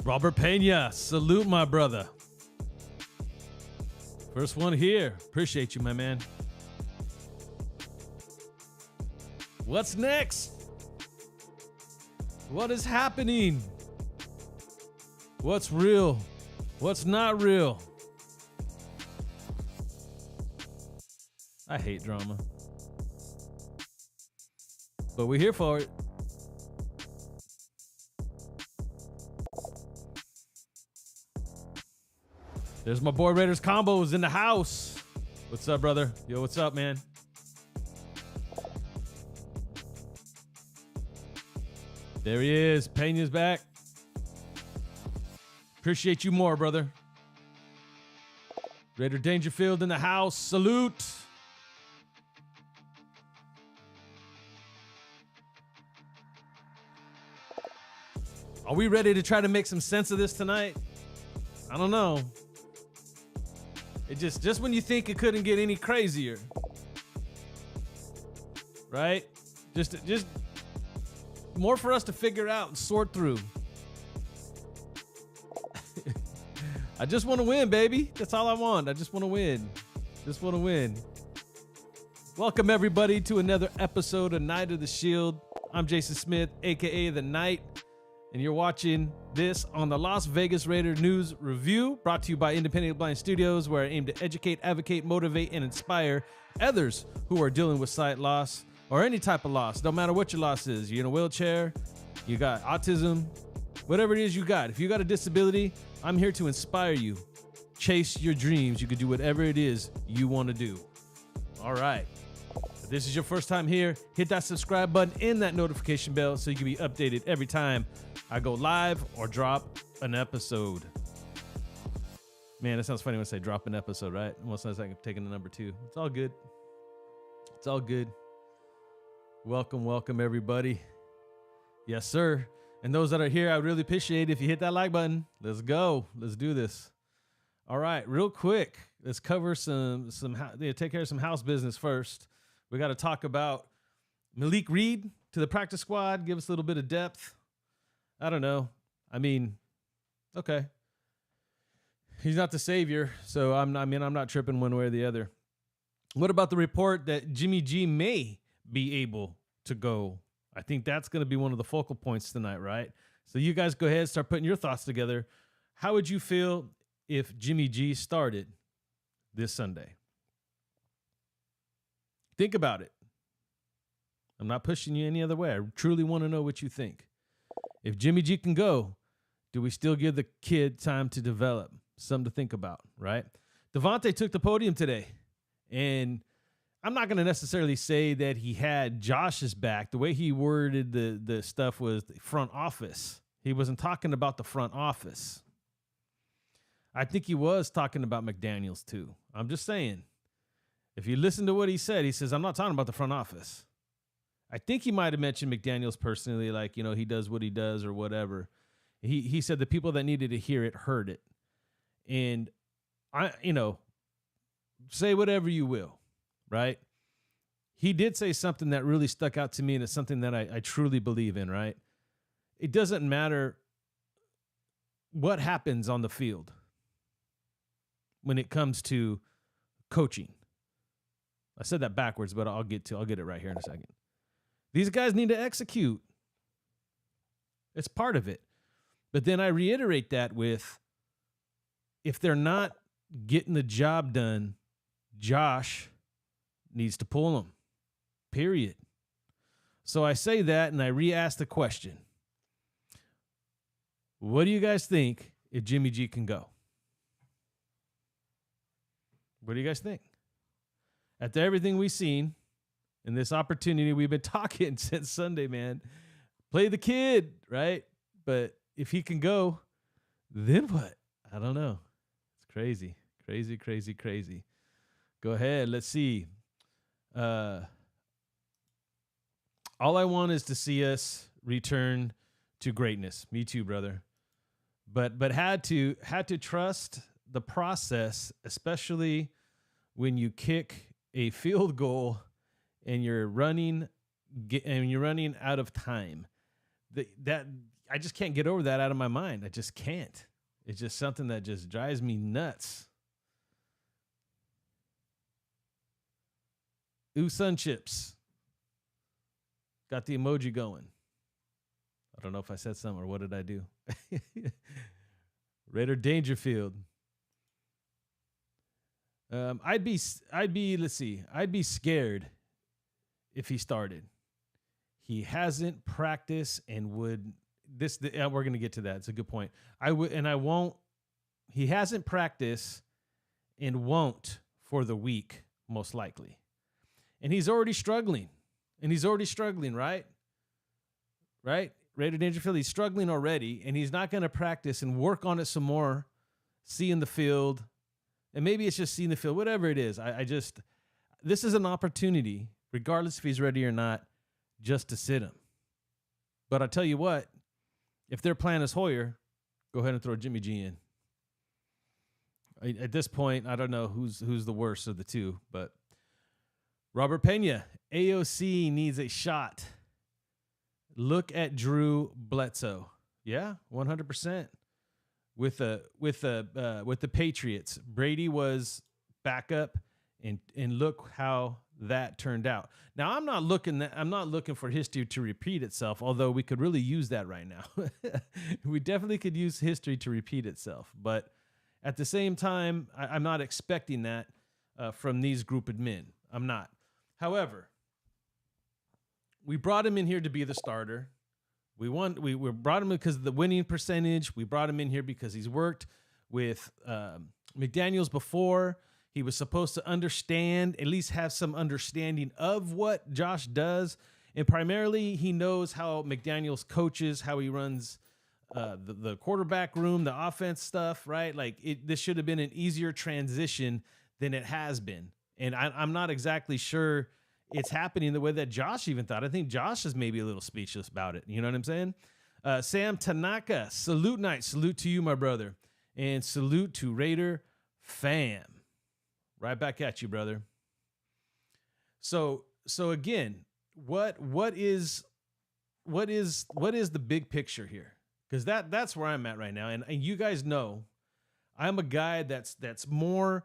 Robert Pena, salute my brother. First one here. Appreciate you, my man. What's next? What is happening? What's real? What's not real? I hate drama. But we're here for it. There's my boy Raiders Combos in the house. What's up, brother? Yo, what's up, man? There he is. Pena's back. Appreciate you more, brother. Raider Dangerfield in the house. Salute. Are we ready to try to make some sense of this tonight? I don't know. It just when you think it couldn't get any crazier, right? Just more for us to figure out and sort through. I just want to win, baby. That's all I want. I just want to win. Just want to win. Welcome everybody to another episode of Night of the Shield. I'm Jason Smith, aka The Knight, and you're watching this on the Las Vegas Raider News Review, brought to you by Independent Blind Studios, where I aim to educate, advocate, motivate, and inspire others who are dealing with sight loss or any type of loss, no matter what your loss is. You're in a wheelchair, you got autism, whatever it is you got. If you got a disability, I'm here to inspire you. Chase your dreams. You can do whatever it is you want to do. All right. If this is your first time here, hit that subscribe button and that notification bell so you can be updated every time I go live or drop an episode. Man, that sounds funny when I say drop an episode, right? Almost sounds like I'm taking the number 2. It's all good. It's all good. Welcome, everybody. Yes, sir. And those that are here, I would really appreciate it if you hit that like button. Let's go. Let's do this. All right, real quick. Let's cover take care of some house business first. We got to talk about Malik Reed to the practice squad. Give us a little bit of depth. I don't know. I mean, okay. He's not the savior, so I'm not tripping one way or the other. What about the report that Jimmy G may be able to go? I think that's going to be one of the focal points tonight, right? So you guys go ahead and start putting your thoughts together. How would you feel if Jimmy G started this Sunday? Think about it. I'm not pushing you any other way. I truly want to know what you think. If Jimmy G can go, do we still give the kid time to develop? Something to think about, right? Devontae took the podium today, and I'm not going to necessarily say that he had Josh's back. The way he worded the stuff was the front office. He wasn't talking about the front office. I think he was talking about McDaniels too. I'm just saying, if you listen to what he says, I'm not talking about the front office. I think he might have mentioned McDaniels personally, like, you know, he does what he does or whatever. He said the people that needed to hear it heard it. And say whatever you will, right? He did say something that really stuck out to me, and it's something that I truly believe in, right? It doesn't matter what happens on the field when it comes to coaching. I said that backwards, but I'll get it right here in a second. These guys need to execute. It's part of it. But then I reiterate that with, if they're not getting the job done, Josh needs to pull them. Period. So I say that, and I re-ask the question. What do you guys think if Jimmy G can go? What do you guys think? After everything we've seen and this opportunity, we've been talking since Sunday, man. Play the kid, right? But if he can go, then what? I don't know. It's crazy. Crazy. Go ahead. Let's see. All I want is to see us return to greatness. Me too, brother. But had to trust the process, especially when you kick a field goal and you're running out of time. That I just can't get over that out of my mind. I just can't. It's just something that just drives me nuts. Ooh, sun chips. Got the emoji going. I don't know if I said something or what did I do? Raider Dangerfield. I'd be scared if he started. He hasn't practiced and would we're going to get to that. It's a good point. I won't. He hasn't practiced and won't for the week, most likely. And he's already struggling. Right? Right? Raider Dangerfield, he's struggling already, and he's not going to practice and work on it some more, seeing the field. And maybe it's just seeing the field, whatever it is. This is an opportunity, regardless if he's ready or not, just to sit him. But I'll tell you what, if their plan is Hoyer, go ahead and throw Jimmy G in. At this point, I don't know who's the worst of the two, but Robert Pena, AOC needs a shot. Look at Drew Bledsoe. Yeah, 100%. With the Patriots, Brady was backup, and look how that turned out. Now I'm not looking for history to repeat itself, although we could really use that right now. We definitely could use history to repeat itself, but at the same time, I'm not expecting that from these group of men. I'm not. However, we brought him in here to be the starter. We brought him in because of the winning percentage. We brought him in here because he's worked with McDaniels before. He was supposed to understand, at least have some understanding of what Josh does. And primarily, he knows how McDaniels coaches, how he runs the quarterback room, the offense stuff, right? Like this should have been an easier transition than it has been. And I'm not exactly sure it's happening the way that Josh even thought. I think Josh is maybe a little speechless about it. You know what I'm saying? Sam Tanaka, salute night. Salute to you, my brother. And salute to Raider fam. Right back at you, brother. So again, what is the big picture here? Because that's where I'm at right now. And you guys know I'm a guy that's more,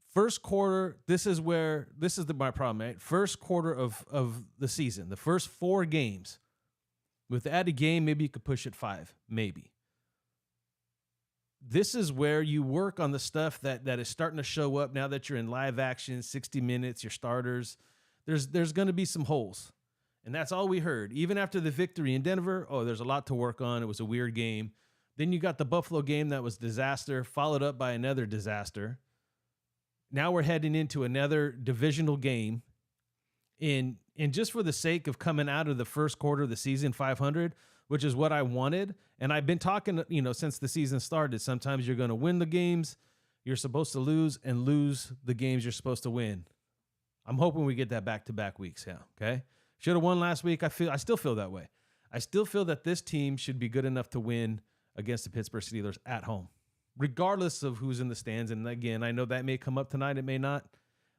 first quarter, this is my problem, right? First quarter of the season, the first 4 games. With the added game, maybe you could push it 5, maybe. This is where you work on the stuff that is starting to show up now that you're in live action, 60 minutes, your starters. There's going to be some holes. And that's all we heard. Even after the victory in Denver, there's a lot to work on. It was a weird game. Then you got the Buffalo game that was disaster, followed up by another disaster. Now we're heading into another divisional game. And just for the sake of coming out of the first quarter of the season 500, which is what I wanted. And I've been talking, since the season started, sometimes you're going to win the games you're supposed to lose and lose the games you're supposed to win. I'm hoping we get that back-to-back weeks. Yeah. Okay. Should have won last week. I still feel that way. I still feel that this team should be good enough to win against the Pittsburgh Steelers at home, regardless of who's in the stands. And again, I know that may come up tonight. It may not,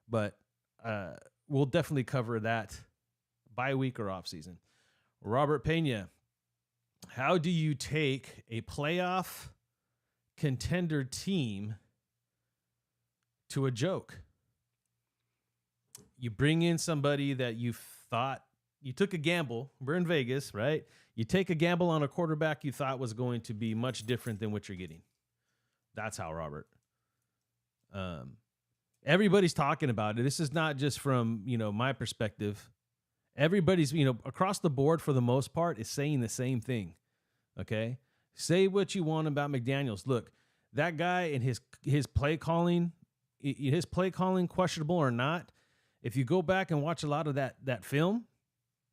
but we'll definitely cover that bye week or off season. Robert Pena, how do you take a playoff contender team to a joke? You bring in somebody that you thought you took a gamble. We're in Vegas, right? You take a gamble on a quarterback you thought was going to be much different than what you're getting. That's how, Robert. Everybody's talking about it. This is not just from, my perspective. Everybody's, across the board for the most part is saying the same thing. Okay? Say what you want about McDaniels. Look, that guy and his play calling, questionable or not, if you go back and watch a lot of that film,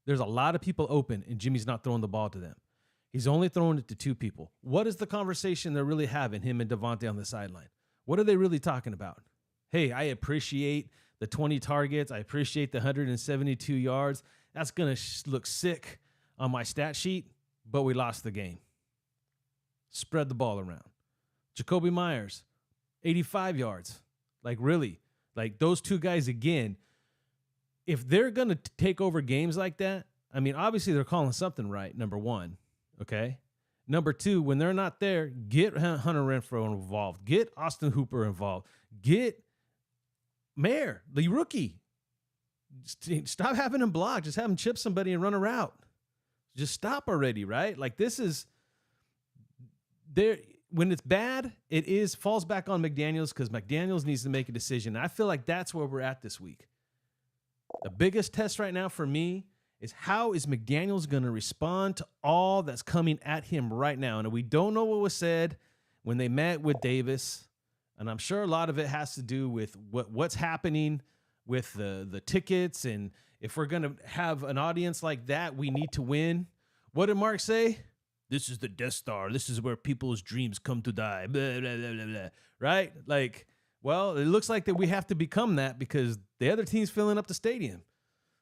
there's a lot of people open and Jimmy's not throwing the ball to them. He's only throwing it to 2 people. What is the conversation they're really having, him and Devontae on the sideline? What are they really talking about? Hey, I appreciate the 20 targets. I appreciate the 172 yards. That's going to look sick on my stat sheet, but we lost the game. Spread the ball around. Jacoby Myers, 85 yards. Like, really? Like, those 2 guys again, if they're going to take over games like that, I mean, obviously they're calling something right, number one. Okay. Number two, when they're not there, get Hunter Renfrow involved. Get Austin Hooper involved. Get Mayer, the rookie. Stop having him block. Just have him chip somebody and run a route. Just stop already, right? Like this is there. When it's bad, falls back on McDaniels because McDaniels needs to make a decision. I feel like that's where we're at this week. The biggest test right now for me is how is McDaniels going to respond to all that's coming at him right now? And we don't know what was said when they met with Davis. And I'm sure a lot of it has to do with what's happening with the tickets. And if we're going to have an audience like that, we need to win. What did Mark say? This is the Death Star. This is where people's dreams come to die. Blah, blah, blah, blah, blah. Right? Like, well, it looks like that we have to become that because the other team's filling up the stadium.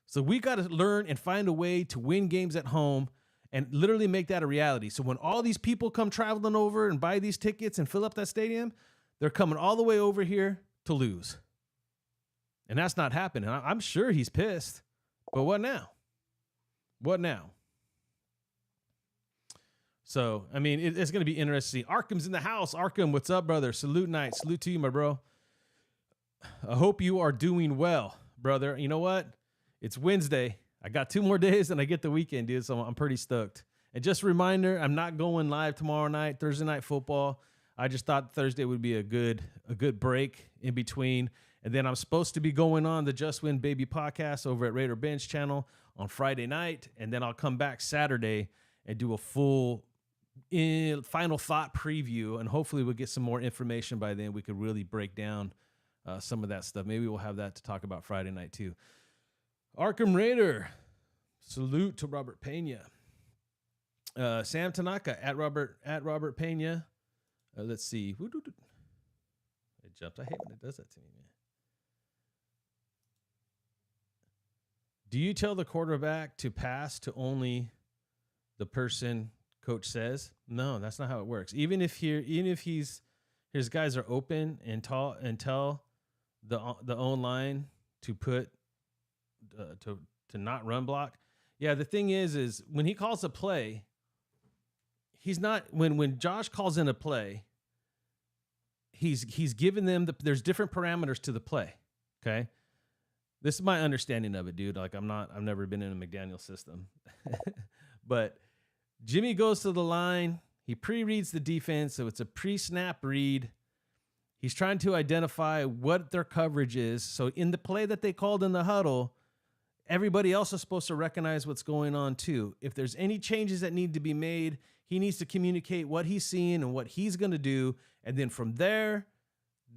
So we got to learn and find a way to win games at home and literally make that a reality. So when all these people come traveling over and buy these tickets and fill up that stadium, they're coming all the way over here to lose. And that's not happening. I'm sure he's pissed. But what now? What now? So, I mean, it's going to be interesting. Arkham's in the house. Arkham, what's up, brother? Salute night. Salute to you, my bro. I hope you are doing well, brother. You know what? It's Wednesday. I got 2 more days and I get the weekend, dude. So I'm pretty stoked. And just a reminder, I'm not going live tomorrow night, Thursday night football. I just thought Thursday would be a good break in between. And then I'm supposed to be going on the Just Win Baby podcast over at Raider Bench channel on Friday night. And then I'll come back Saturday and do a full final thought preview. And hopefully we'll get some more information by then. We could really break down some of that stuff. Maybe we'll have that to talk about Friday night too. Arkham Raider, salute to Robert Pena. Sam Tanaka at Robert Pena. Let's see. It jumped. I hate when it does that to me, man. Do you tell the quarterback to pass to only the person coach says? No, that's not how it works. Even if his guys are open and tell the own line to put to not run block. Yeah, the thing is when he calls a play, he's not when Josh calls in a play, he's given them there's different parameters to the play. Okay. This is my understanding of it, dude. Like I've never been in a McDaniel system. But Jimmy goes to the line, he pre-reads the defense, so it's a pre-snap read. He's trying to identify what their coverage is. So in the play that they called in the huddle, everybody else is supposed to recognize what's going on too. If there's any changes that need to be made, he needs to communicate what he's seeing and what he's going to do. And then from there,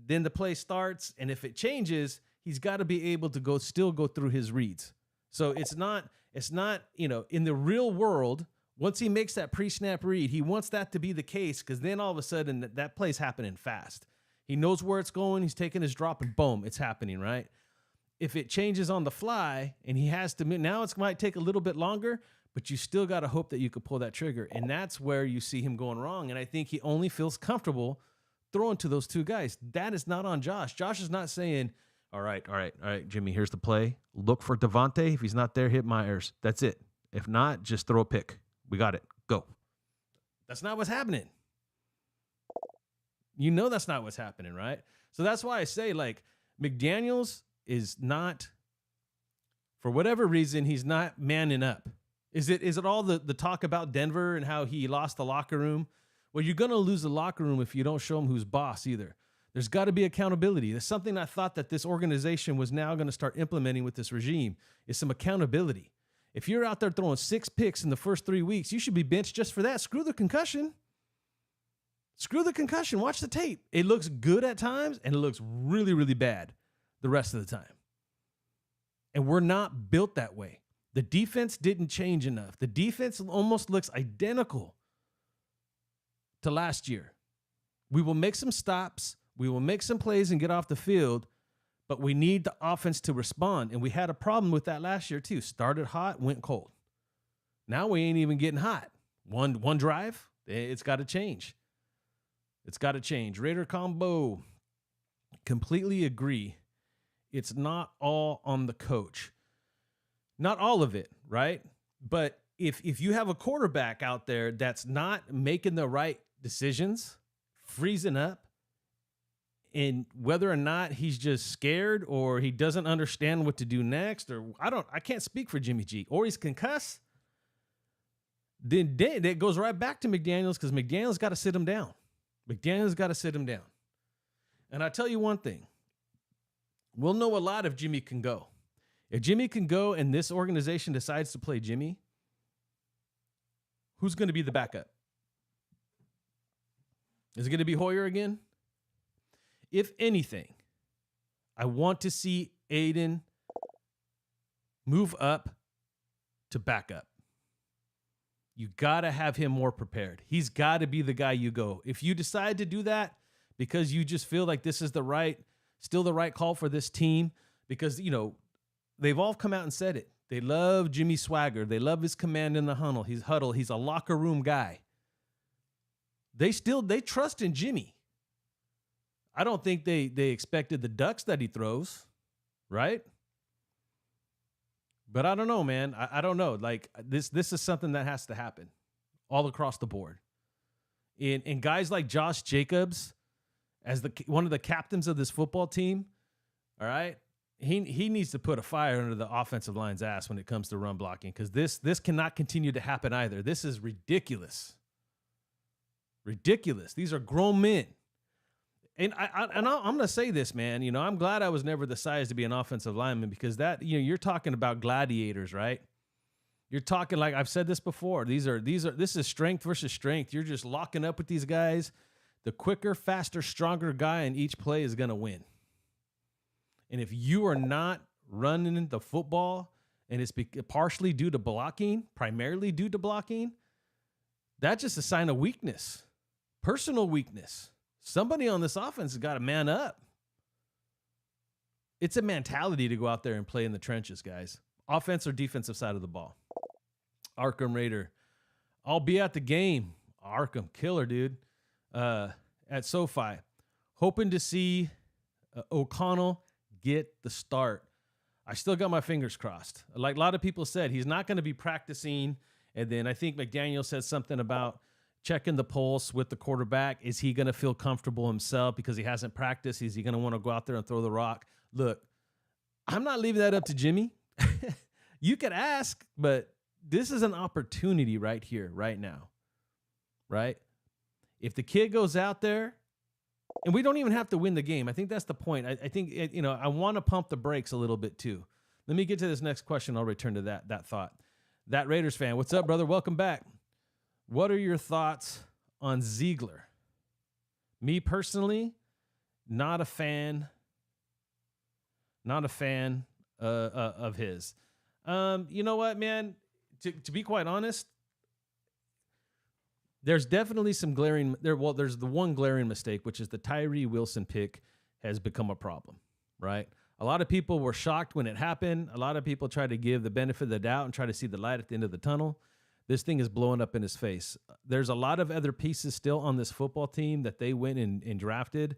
then the play starts. And if it changes, he's got to be able to still go through his reads. So it's not, in the real world, once he makes that pre-snap read, he wants that to be the case because then all of a sudden that play's happening fast. He knows where it's going. He's taking his drop and boom, it's happening, right? If it changes on the fly and he has to, now it might take a little bit longer, but you still got to hope that you could pull that trigger. And that's where you see him going wrong. And I think he only feels comfortable throwing to those 2 guys. That is not on Josh. Josh is not saying, all right, Jimmy, here's the play. Look for Devontae. If he's not there, hit Myers. That's it. If not, just throw a pick. We got it. Go. That's not what's happening. You know that's not what's happening, right? So that's why I say, like, McDaniels is not, for whatever reason, he's not manning up. Is it all the talk about Denver and how he lost the locker room? Well, you're going to lose the locker room if you don't show him who's boss either. There's got to be accountability. There's something I thought that this organization was now going to start implementing with this regime is some accountability. If you're out there throwing 6 picks in the first 3 weeks, you should be benched just for that. Screw the concussion. Watch the tape. It looks good at times, and it looks really, really bad the rest of the time. And we're not built that way. The defense didn't change enough. The defense almost looks identical to last year. We will make some stops. We will make some plays and get off the field, but we need the offense to respond. And we had a problem with that last year too. Started hot, went cold. Now we ain't even getting hot. One drive, it's got to change. It's got to change. Raider Combo, completely agree. It's not all on the coach. Not all of it, right? But if you have a quarterback out there that's not making the right decisions, freezing up, and whether or not he's just scared or he doesn't understand what to do next, or I can't speak for Jimmy G, or he's concussed, then that goes right back to McDaniels, because McDaniels got to sit him down. McDaniels got to sit him down. And I tell you one thing, we'll know a lot if Jimmy can go. If Jimmy can go and this organization decides to play Jimmy, who's going to be the backup? Is it going to be Hoyer again? If anything, I want to see Aiden move up to backup. You got to have him more prepared. He's got to be the guy you go. If you decide to do that because you just feel like this is still the right call for this team, because, they've all come out and said it. They love Jimmy Swagger. They love his command in the huddle. He's a locker room guy. They trust in Jimmy. I don't think they expected the ducks that he throws, right? But I don't know, man. I don't know. Like, this is something that has to happen all across the board. And guys like Josh Jacobs, as one of the captains of this football team, all right, he needs to put a fire under the offensive line's ass when it comes to run blocking, because this cannot continue to happen either. This is ridiculous. Ridiculous. These are grown men. And I'm going to say this, man. I'm glad I was never the size to be an offensive lineman, because you're talking about gladiators, right? You're talking, like I've said this before. This is strength versus strength. You're just locking up with these guys. The quicker, faster, stronger guy in each play is going to win. And if you are not running the football, and it's partially due to blocking, primarily due to blocking, that's just a sign of weakness, personal weakness. Somebody on this offense has got to man up. It's a mentality to go out there and play in the trenches, guys. Offense or defensive side of the ball. Arkham Raider. I'll be at the game. Arkham, killer, dude. At SoFi. Hoping to see O'Connell get the start. I still got my fingers crossed. Like a lot of people said, he's not going to be practicing. And then I think McDaniel said something about checking the pulse with the quarterback. Is he going to feel comfortable himself because he hasn't practiced? Is he going to want to go out there and throw the rock? Look, I'm not leaving that up to Jimmy. You could ask, but this is an opportunity right here, right now, right? If the kid goes out there, and we don't even have to win the game. I think that's the point. I think, I want to pump the brakes a little bit too. Let me get to this next question. I'll return to that thought. That Raiders fan, what's up, brother? Welcome back. What are your thoughts on Ziegler? Me personally, not a fan of his. You know what, man? To be quite honest, there's definitely some glaring there. Well, there's the one glaring mistake, which is the Tyree Wilson pick has become a problem, right? A lot of people were shocked when it happened. A lot of people tried to give the benefit of the doubt and try to see the light at the end of the tunnel. This thing is blowing up in his face. There's a lot of other pieces still on this football team that they went and drafted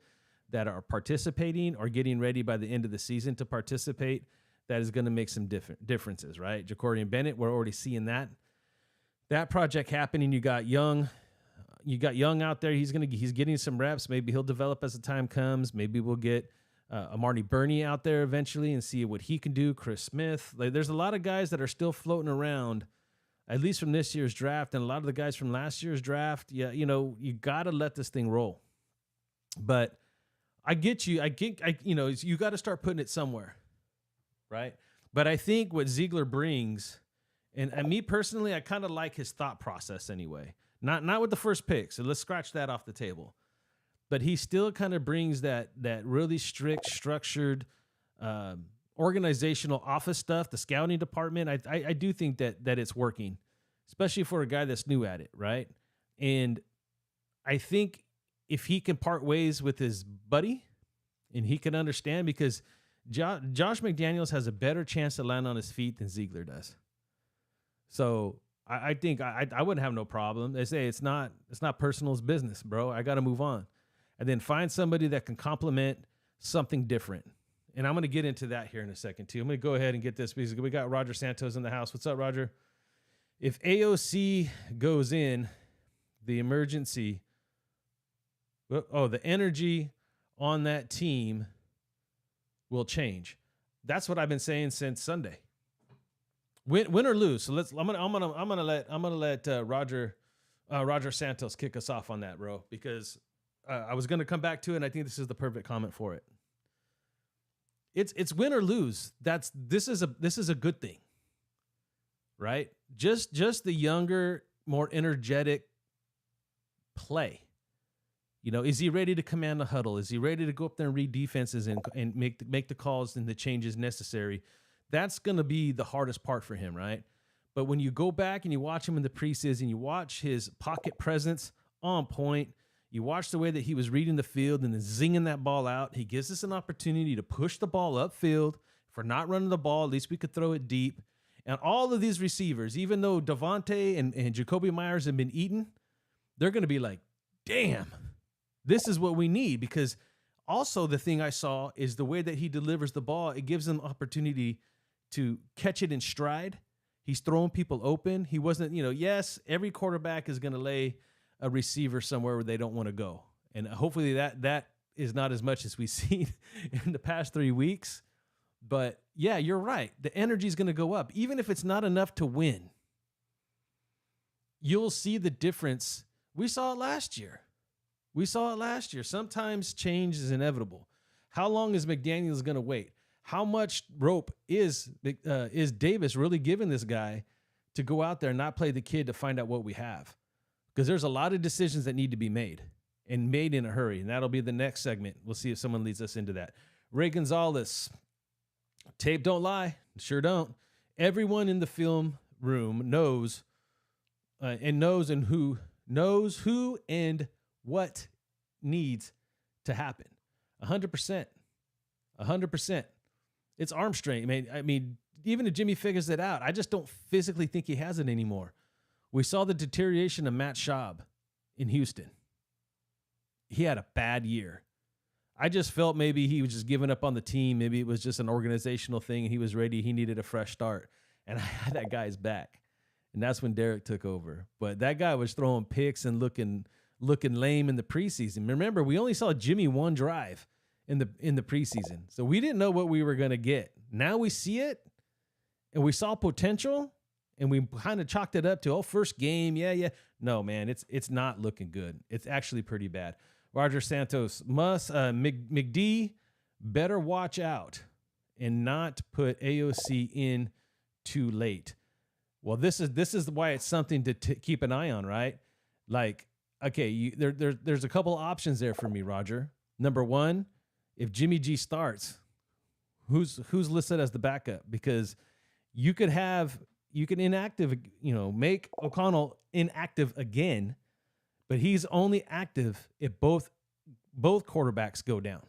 that are participating or getting ready by the end of the season to participate. That is going to make some differences, right? Jacorian Bennett, we're already seeing that project happening. You got Young out there. He's getting some reps. Maybe he'll develop as the time comes. Maybe we'll get Amari Burney out there eventually and see what he can do. Chris Smith. There's a lot of guys that are still floating around, at least from this year's draft, and a lot of the guys from last year's draft. Yeah, you got to let this thing roll. But I get you. You got to start putting it somewhere, right? But I think what Ziegler brings, and me personally, I kind of like his thought process anyway. Not with the first pick, so let's scratch that off the table. But he still kind of brings that really strict, structured, organizational office stuff, the scouting department. I do think that it's working, especially for a guy that's new at it, right? And I think if he can part ways with his buddy and he can understand, because Josh McDaniels has a better chance to land on his feet than Ziegler does. So I think I wouldn't have no problem. They say it's not personal, it's business, bro. I got to move on. And then find somebody that can complement something different. And I'm going to get into that here in a second, too. I'm going to go ahead and get this because we got Roger Santos in the house. What's up, Roger? If AOC goes in, the energy on that team will change. That's what I've been saying since Sunday. Win or lose. So I'm gonna let Roger Santos kick us off on that, bro, because I was gonna come back to it, and I think this is the perfect comment for it. It's win or lose. This is a good thing, right? Just the younger, more energetic play. You know, is he ready to command the huddle? Is he ready to go up there and read defenses and make the calls and the changes necessary? That's going to be the hardest part for him, right? But when you go back and you watch him in the preseason, you watch his pocket presence on point, you watch the way that he was reading the field and then zinging that ball out. He gives us an opportunity to push the ball upfield. If we're not running the ball, at least we could throw it deep. And all of these receivers, even though Devontae and Jacoby Myers have been eaten, they're going to be like, damn, this is what we need. Because also the thing I saw is the way that he delivers the ball, it gives them opportunity to catch it in stride. He's throwing people open. He wasn't, yes, every quarterback is going to lay a receiver somewhere where they don't want to go. And hopefully that is not as much as we've seen in the past 3 weeks. But yeah, you're right. The energy is going to go up. Even if it's not enough to win, you'll see the difference. We saw it last year. Sometimes change is inevitable. How long is McDaniels going to wait? How much rope is Davis really giving this guy to go out there and not play the kid to find out what we have? Because there's a lot of decisions that need to be made and made in a hurry. And that'll be the next segment. We'll see if someone leads us into that. Ray Gonzalez, tape don't lie. Sure don't. Everyone in the film room knows who and what needs to happen. 100%. 100%. It's arm strength. I mean, even if Jimmy figures it out, I just don't physically think he has it anymore. We saw the deterioration of Matt Schaub in Houston. He had a bad year. I just felt maybe he was just giving up on the team. Maybe it was just an organizational thing and he was ready. He needed a fresh start. And I had that guy's back. And that's when Derek took over. But that guy was throwing picks and looking lame in the preseason. Remember, we only saw Jimmy one drive in the preseason. So we didn't know what we were going to get. Now we see it, and we saw potential, and we kind of chalked it up to, first game, yeah. No, man, it's not looking good. It's actually pretty bad. Roger Santos McD better watch out and not put AOC in too late. Well, this is why it's something to keep an eye on, right? Like, okay, there's a couple options there for me, Roger. Number one, if Jimmy G starts, who's listed as the backup? Because you could inactive, make O'Connell inactive again, but he's only active if both quarterbacks go down.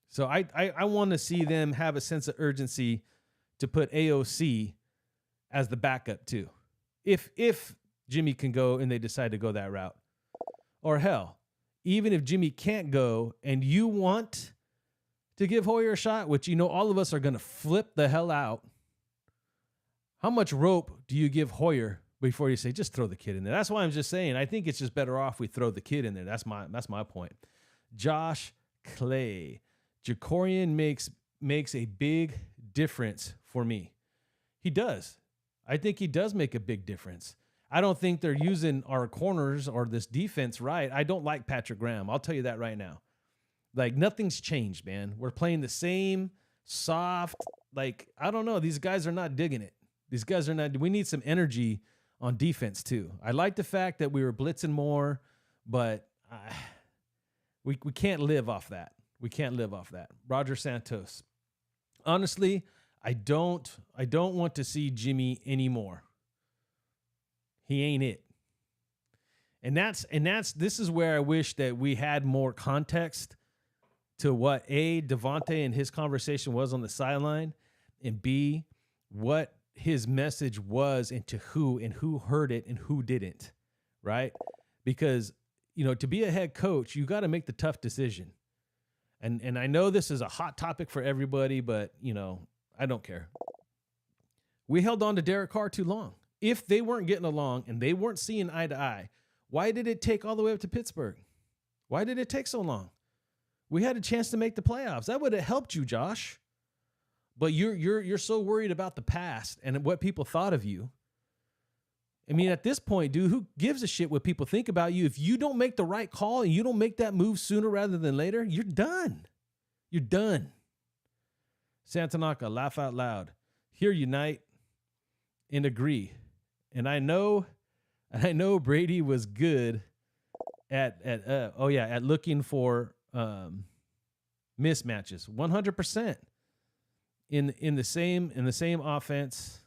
So I want to see them have a sense of urgency to put AOC as the backup too. If Jimmy can go and they decide to go that route. Or hell, even if Jimmy can't go and you want to give Hoyer a shot, which all of us are going to flip the hell out, how much rope do you give Hoyer before you say, just throw the kid in there? That's why I'm just saying, I think it's just better off we throw the kid in there. That's my point. Josh Clay. Jacorian makes a big difference for me. He does. I think he does make a big difference. I don't think they're using our corners or this defense right. I don't like Patrick Graham. I'll tell you that right now. Like, nothing's changed, man. We're playing the same soft, I don't know. These guys are not digging it. We need some energy on defense too. I like the fact that we were blitzing more, but we can't live off that. Roger Santos. Honestly, I don't want to see Jimmy anymore. He ain't it. And this is where I wish that we had more context to what Devontae and his conversation was on the sideline, and B, what his message was and to who, and who heard it and who didn't, right? Because, to be a head coach, you got to make the tough decision. And I know this is a hot topic for everybody, but, I don't care. We held on to Derek Carr too long. If they weren't getting along and they weren't seeing eye to eye, why did it take all the way up to Pittsburgh? Why did it take so long? We had a chance to make the playoffs. That would have helped you, Josh. But you're so worried about the past and what people thought of you. I mean, at this point, dude, who gives a shit what people think about you? If you don't make the right call and you don't make that move sooner rather than later, you're done. You're done. Santanaka, laugh out loud. Here, unite and agree. And I know Brady was good at looking for mismatches. 100% in the same offense,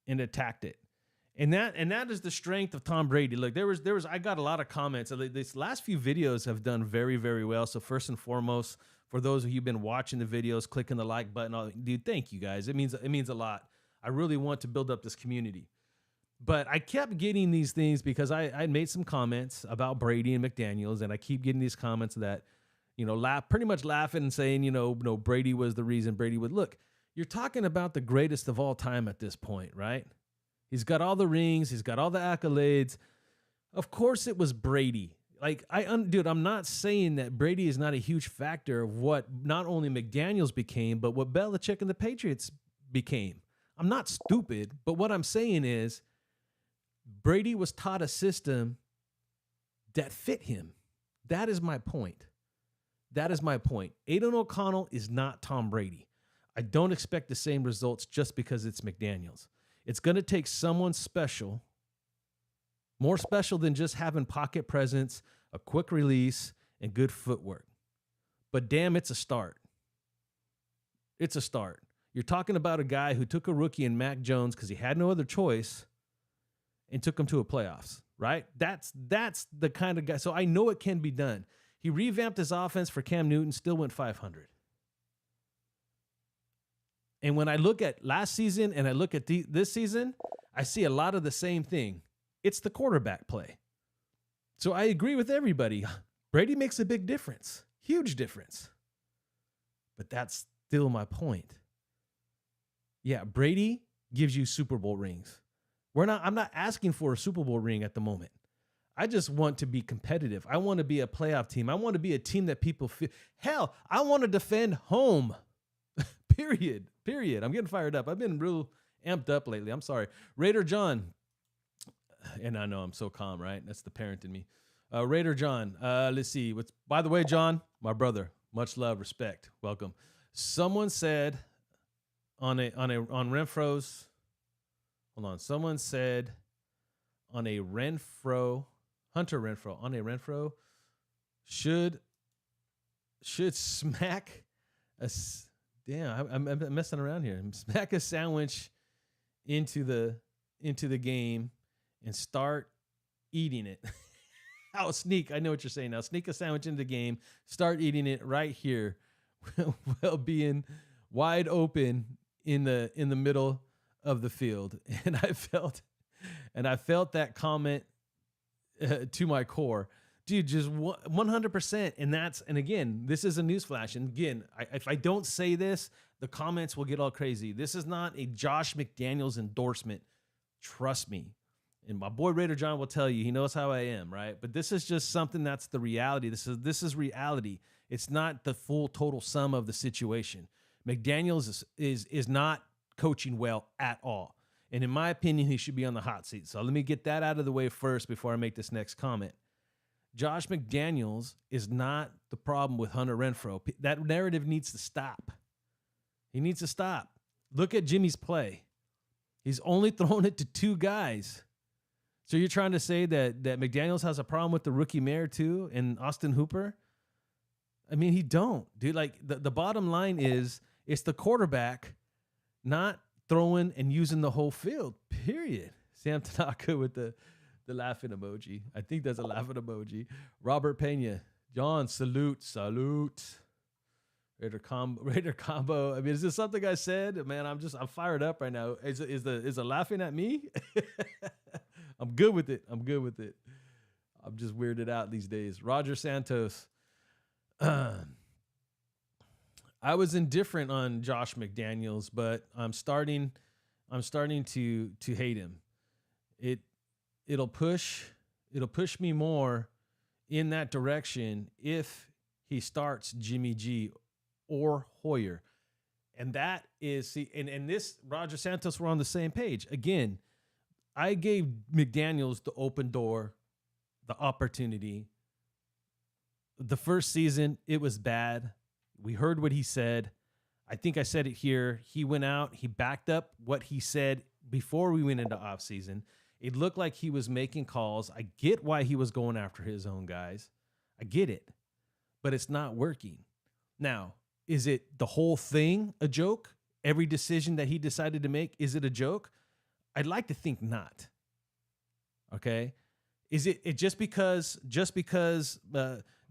and attacked it. And that is the strength of Tom Brady. Look, there was I got a lot of comments. These last few videos have done very, very well. So first and foremost, for those of you who've been watching the videos, clicking the like button, dude, thank you guys. It means a lot. I really want to build up this community. But I kept getting these things because I made some comments about Brady and McDaniels, and I keep getting these comments that, pretty much laughing and saying, no, Brady was the reason Brady would look. You're talking about the greatest of all time at this point, right? He's got all the rings. He's got all the accolades. Of course it was Brady. Like, I'm not saying that Brady is not a huge factor of what not only McDaniels became, but what Belichick and the Patriots became. I'm not stupid, but what I'm saying is Brady was taught a system that fit him. That is my point. Aidan O'Connell is not Tom Brady. I don't expect the same results just because it's McDaniels. It's going to take someone special, more special than just having pocket presence, a quick release, and good footwork. But damn, it's a start. It's a start. You're talking about a guy who took a rookie in Mac Jones because he had no other choice and took him to a playoffs, right? That's the kind of guy. So I know it can be done. He revamped his offense for Cam Newton, still went 500. And when I look at last season and I look at this season, I see a lot of the same thing. It's the quarterback play. So I agree with everybody. Brady makes a big difference, huge difference. But that's still my point. Yeah, Brady gives you Super Bowl rings. I'm not asking for a Super Bowl ring at the moment. I just want to be competitive. I want to be a playoff team. I want to be a team that people feel. Hell, I want to defend home. Period. I'm getting fired up. I've been real amped up lately. I'm sorry. Raider John. And I know I'm so calm, right? That's the parent in me. Raider John. Let's see. By the way, John, my brother. Much love, respect. Welcome. Someone said on Renfro's. Hold on. Someone said on a Renfro, Hunter Renfro, on a Renfro should smack a. Damn, I'm messing around here. Smack a sandwich into the game and start eating it. I know what you're saying now. Sneak a sandwich into the game, start eating it right here, while being wide open in the middle of the field. And I felt that comment to my core. Dude, just 100%. And again, this is a newsflash. And again, if I don't say this, the comments will get all crazy. This is not a Josh McDaniels endorsement. Trust me. And my boy Raider John will tell you, he knows how I am, right? But this is just something that's the reality. This is reality. It's not the full total sum of the situation. McDaniels is not coaching well at all. And in my opinion, he should be on the hot seat. So let me get that out of the way first before I make this next comment. Josh McDaniels is not the problem with Hunter Renfro. That narrative needs to stop. He needs to stop. Look at Jimmy's play. He's only thrown it to two guys. So you're trying to say that McDaniels has a problem with the rookie mayor too and Austin Hooper? I mean, he don't. Dude, like the bottom line is it's the quarterback not throwing and using the whole field, period. Sam Tanaka with the laughing emoji. I think that's a laughing emoji. Robert Pena. John, salute. Raider combo. I mean, is this something I said? Man, I'm fired up right now. Is it laughing at me? I'm good with it. I'm just weirded out these days. Roger Santos. I was indifferent on Josh McDaniels, but I'm starting I'm starting to hate him. It'll push me more in that direction if he starts Jimmy G or Hoyer. And that is, and this Roger Santos, we're on the same page. Again, I gave McDaniels the open door, the opportunity. The first season, it was bad. We heard what he said. I think I said it here. He went out, he backed up what he said before we went into offseason. It looked like he was making calls. I get why he was going after his own guys. I get it, but it's not working. Now, is it the whole thing a joke? Every decision that he decided to make, is it a joke? I'd like to think not. Okay. Is it just because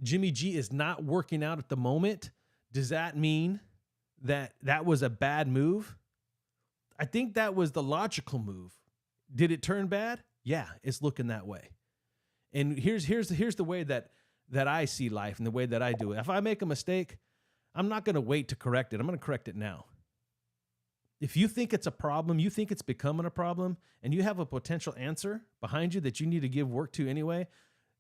Jimmy G is not working out at the moment? Does that mean that was a bad move? I think that was the logical move. Did it turn bad? Yeah, it's looking that way. And here's the way that I see life and the way that I do it. If I make a mistake, I'm not going to wait to correct it. I'm going to correct it now. If you think it's a problem, you think it's becoming a problem, and you have a potential answer behind you that you need to give work to anyway,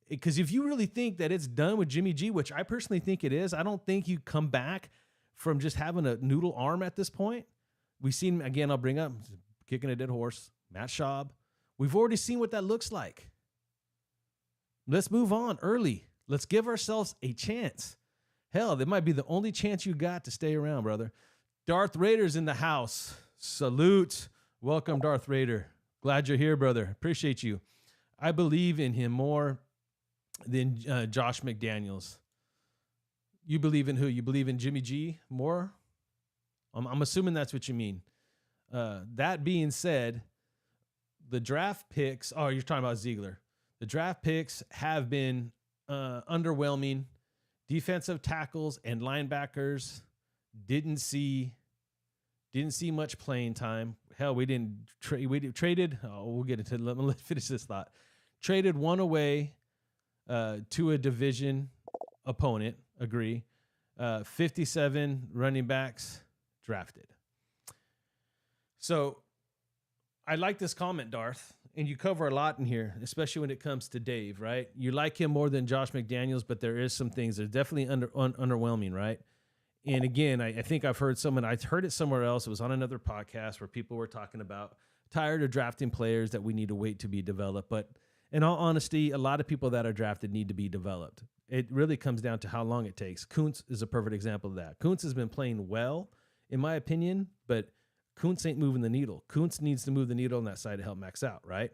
because if you really think that it's done with Jimmy G, which I personally think it is, I don't think you come back from just having a noodle arm at this point. We've seen, again, I'll bring up, kicking a dead horse, Matt Schaub. We've already seen what that looks like. Let's move on early. Let's give ourselves a chance. Hell, that might be the only chance you got to stay around, brother. Darth Raider's in the house. Salute. Welcome, Darth Raider. Glad you're here, brother. Appreciate you. I believe in him more than Josh McDaniels. You believe in who? You believe in Jimmy G more? I'm assuming that's what you mean. That being said, the draft picks, oh, you're talking about Ziegler. The draft picks have been underwhelming. Defensive tackles and linebackers didn't see much playing time. Hell, we traded. Oh, we'll get into it. Let me finish this thought. Traded one away to a division opponent. Agree. 57 running backs drafted. So I like this comment, Darth, and you cover a lot in here, especially when it comes to Dave, right? You like him more than Josh McDaniels, but there is some things that are definitely underwhelming, right? And again, I think I've heard I heard it somewhere else. It was on another podcast where people were talking about tired of drafting players that we need to wait to be developed. But in all honesty, a lot of people that are drafted need to be developed. It really comes down to how long it takes. Kuntz is a perfect example of that. Kuntz has been playing well, in my opinion, but Kuntz ain't moving the needle. Kuntz needs to move the needle on that side to help Max out, right?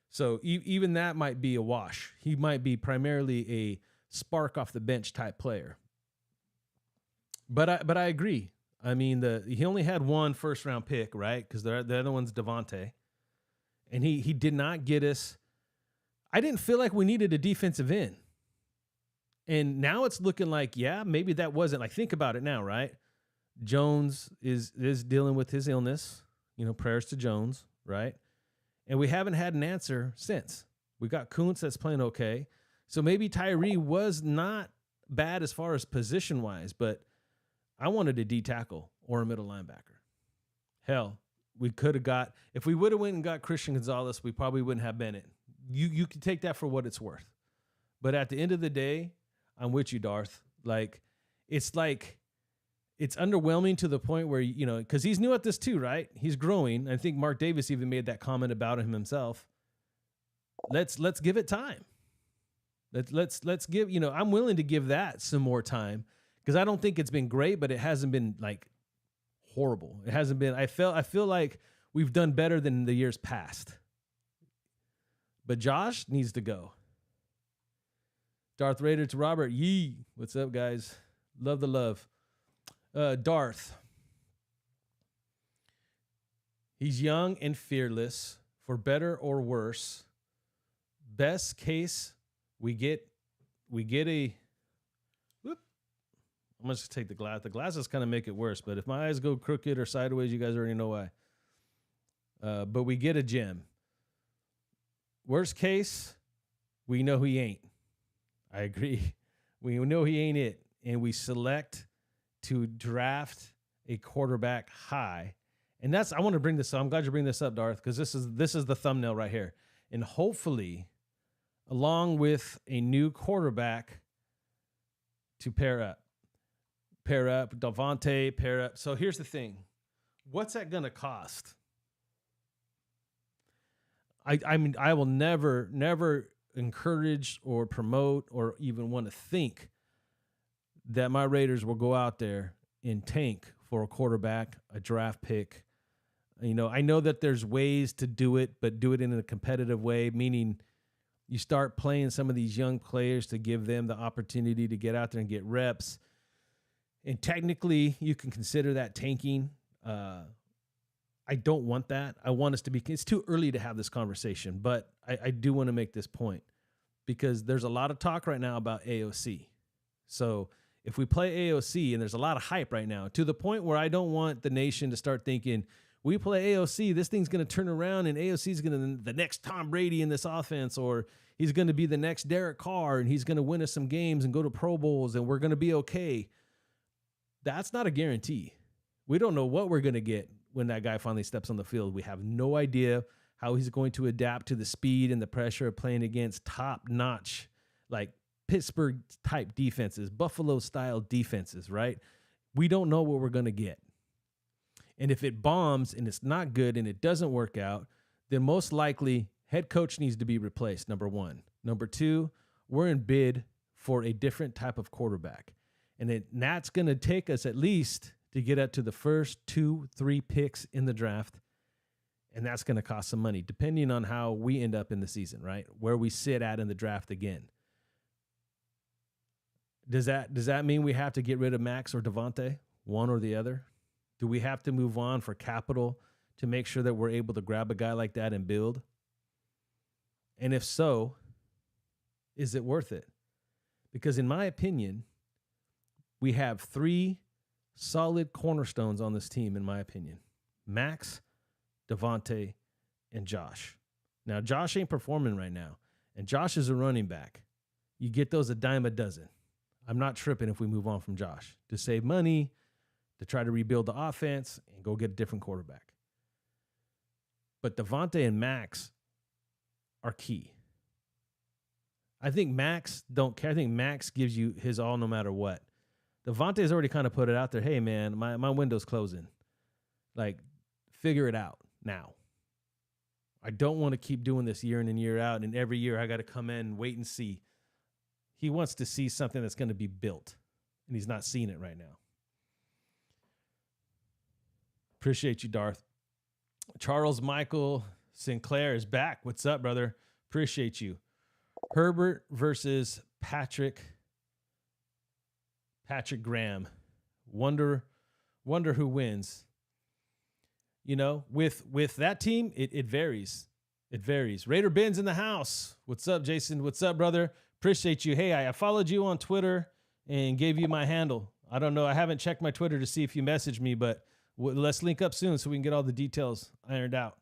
So even that might be a wash. He might be primarily a spark off the bench type player. But I agree. I mean, he only had one first round pick, right? Because the other one's Devontae, and he did not get us. I didn't feel like we needed a defensive end, and now it's looking like, yeah, maybe that wasn't. Like, think about it now, right? Jones is dealing with his illness. You know, prayers to Jones, right? And we haven't had an answer since. We got Kuntz that's playing okay, so maybe Tyree was not bad as far as position wise, but I wanted a D tackle or a middle linebacker. Hell, we could have got, if we would have went and got Christian Gonzalez, we probably wouldn't have Bennett. You can take that for what it's worth. But at the end of the day, I'm with you, Darth. It's underwhelming to the point where, you know, because he's new at this too, right? He's growing. I think Mark Davis even made that comment about him himself. Let's give it time. Let's give, you know, I'm willing to give that some more time. Because I don't think it's been great, but it hasn't been like horrible. It hasn't been. I feel like we've done better than the years past. But Josh needs to go. Darth Raider to Robert. Yee. What's up, guys? Love the love. Darth. He's young and fearless, for better or worse. Best case, we get a. I'm going to just take the glass. The glasses kind of make it worse, but if my eyes go crooked or sideways, you guys already know why. But we get a gem. Worst case, we know he ain't. I agree. We know he ain't it. And we select to draft a quarterback high And I want to bring this up. I'm glad you bring this up, Darth, because this is the thumbnail right here. And hopefully, along with a new quarterback to pair up, Davante, pair up. So here's the thing. What's that going to cost? I mean, I will never encourage or promote or even want to think that my Raiders will go out there and tank for a quarterback, a draft pick. You know, I know that there's ways to do it, but do it in a competitive way, meaning you start playing some of these young players to give them the opportunity to get out there and get reps. And technically, you can consider that tanking. I don't want that. I want us to be, it's too early to have this conversation, but I do want to make this point because there's a lot of talk right now about AOC. So if we play AOC, and there's a lot of hype right now, to the point where I don't want the nation to start thinking, we play AOC, this thing's going to turn around and AOC is going to the next Tom Brady in this offense, or he's going to be the next Derek Carr and he's going to win us some games and go to Pro Bowls and we're going to be okay. That's not a guarantee. We don't know what we're going to get when that guy finally steps on the field. We have no idea how he's going to adapt to the speed and the pressure of playing against top-notch, like Pittsburgh-type defenses, Buffalo-style defenses, right? We don't know what we're going to get. And if it bombs and it's not good and it doesn't work out, then most likely head coach needs to be replaced, number one. Number two, we're in bid for a different type of quarterback. And that's going to take us at least to get up to the first 2-3 picks in the draft. And that's going to cost some money, depending on how we end up in the season, right? Where we sit at in the draft again. Does that mean we have to get rid of Max or Davante, one or the other? Do we have to move on for capital to make sure that we're able to grab a guy like that and build? And if so, is it worth it? Because in my opinion, we have 3 solid cornerstones on this team, in my opinion. Max, Davante, and Josh. Now, Josh ain't performing right now, and Josh is a running back. You get those a dime a dozen. I'm not tripping if we move on from Josh to save money, to try to rebuild the offense, and go get a different quarterback. But Davante and Max are key. I think Max don't care. I think Max gives you his all no matter what. Davante's already kind of put it out there. Hey, man, my window's closing. Like, figure it out now. I don't want to keep doing this year in and year out, and every year I got to come in and wait and see. He wants to see something that's going to be built, and he's not seeing it right now. Appreciate you, Darth. Charles Michael Sinclair is back. What's up, brother? Appreciate you. Herbert versus Patrick Graham. Wonder who wins. You know, with that team, it varies. It varies. Raider Ben's in the house. What's up, Jason? What's up, brother? Appreciate you. Hey, I followed you on Twitter and gave you my handle. I don't know. I haven't checked my Twitter to see if you messaged me, but let's link up soon so we can get all the details ironed out.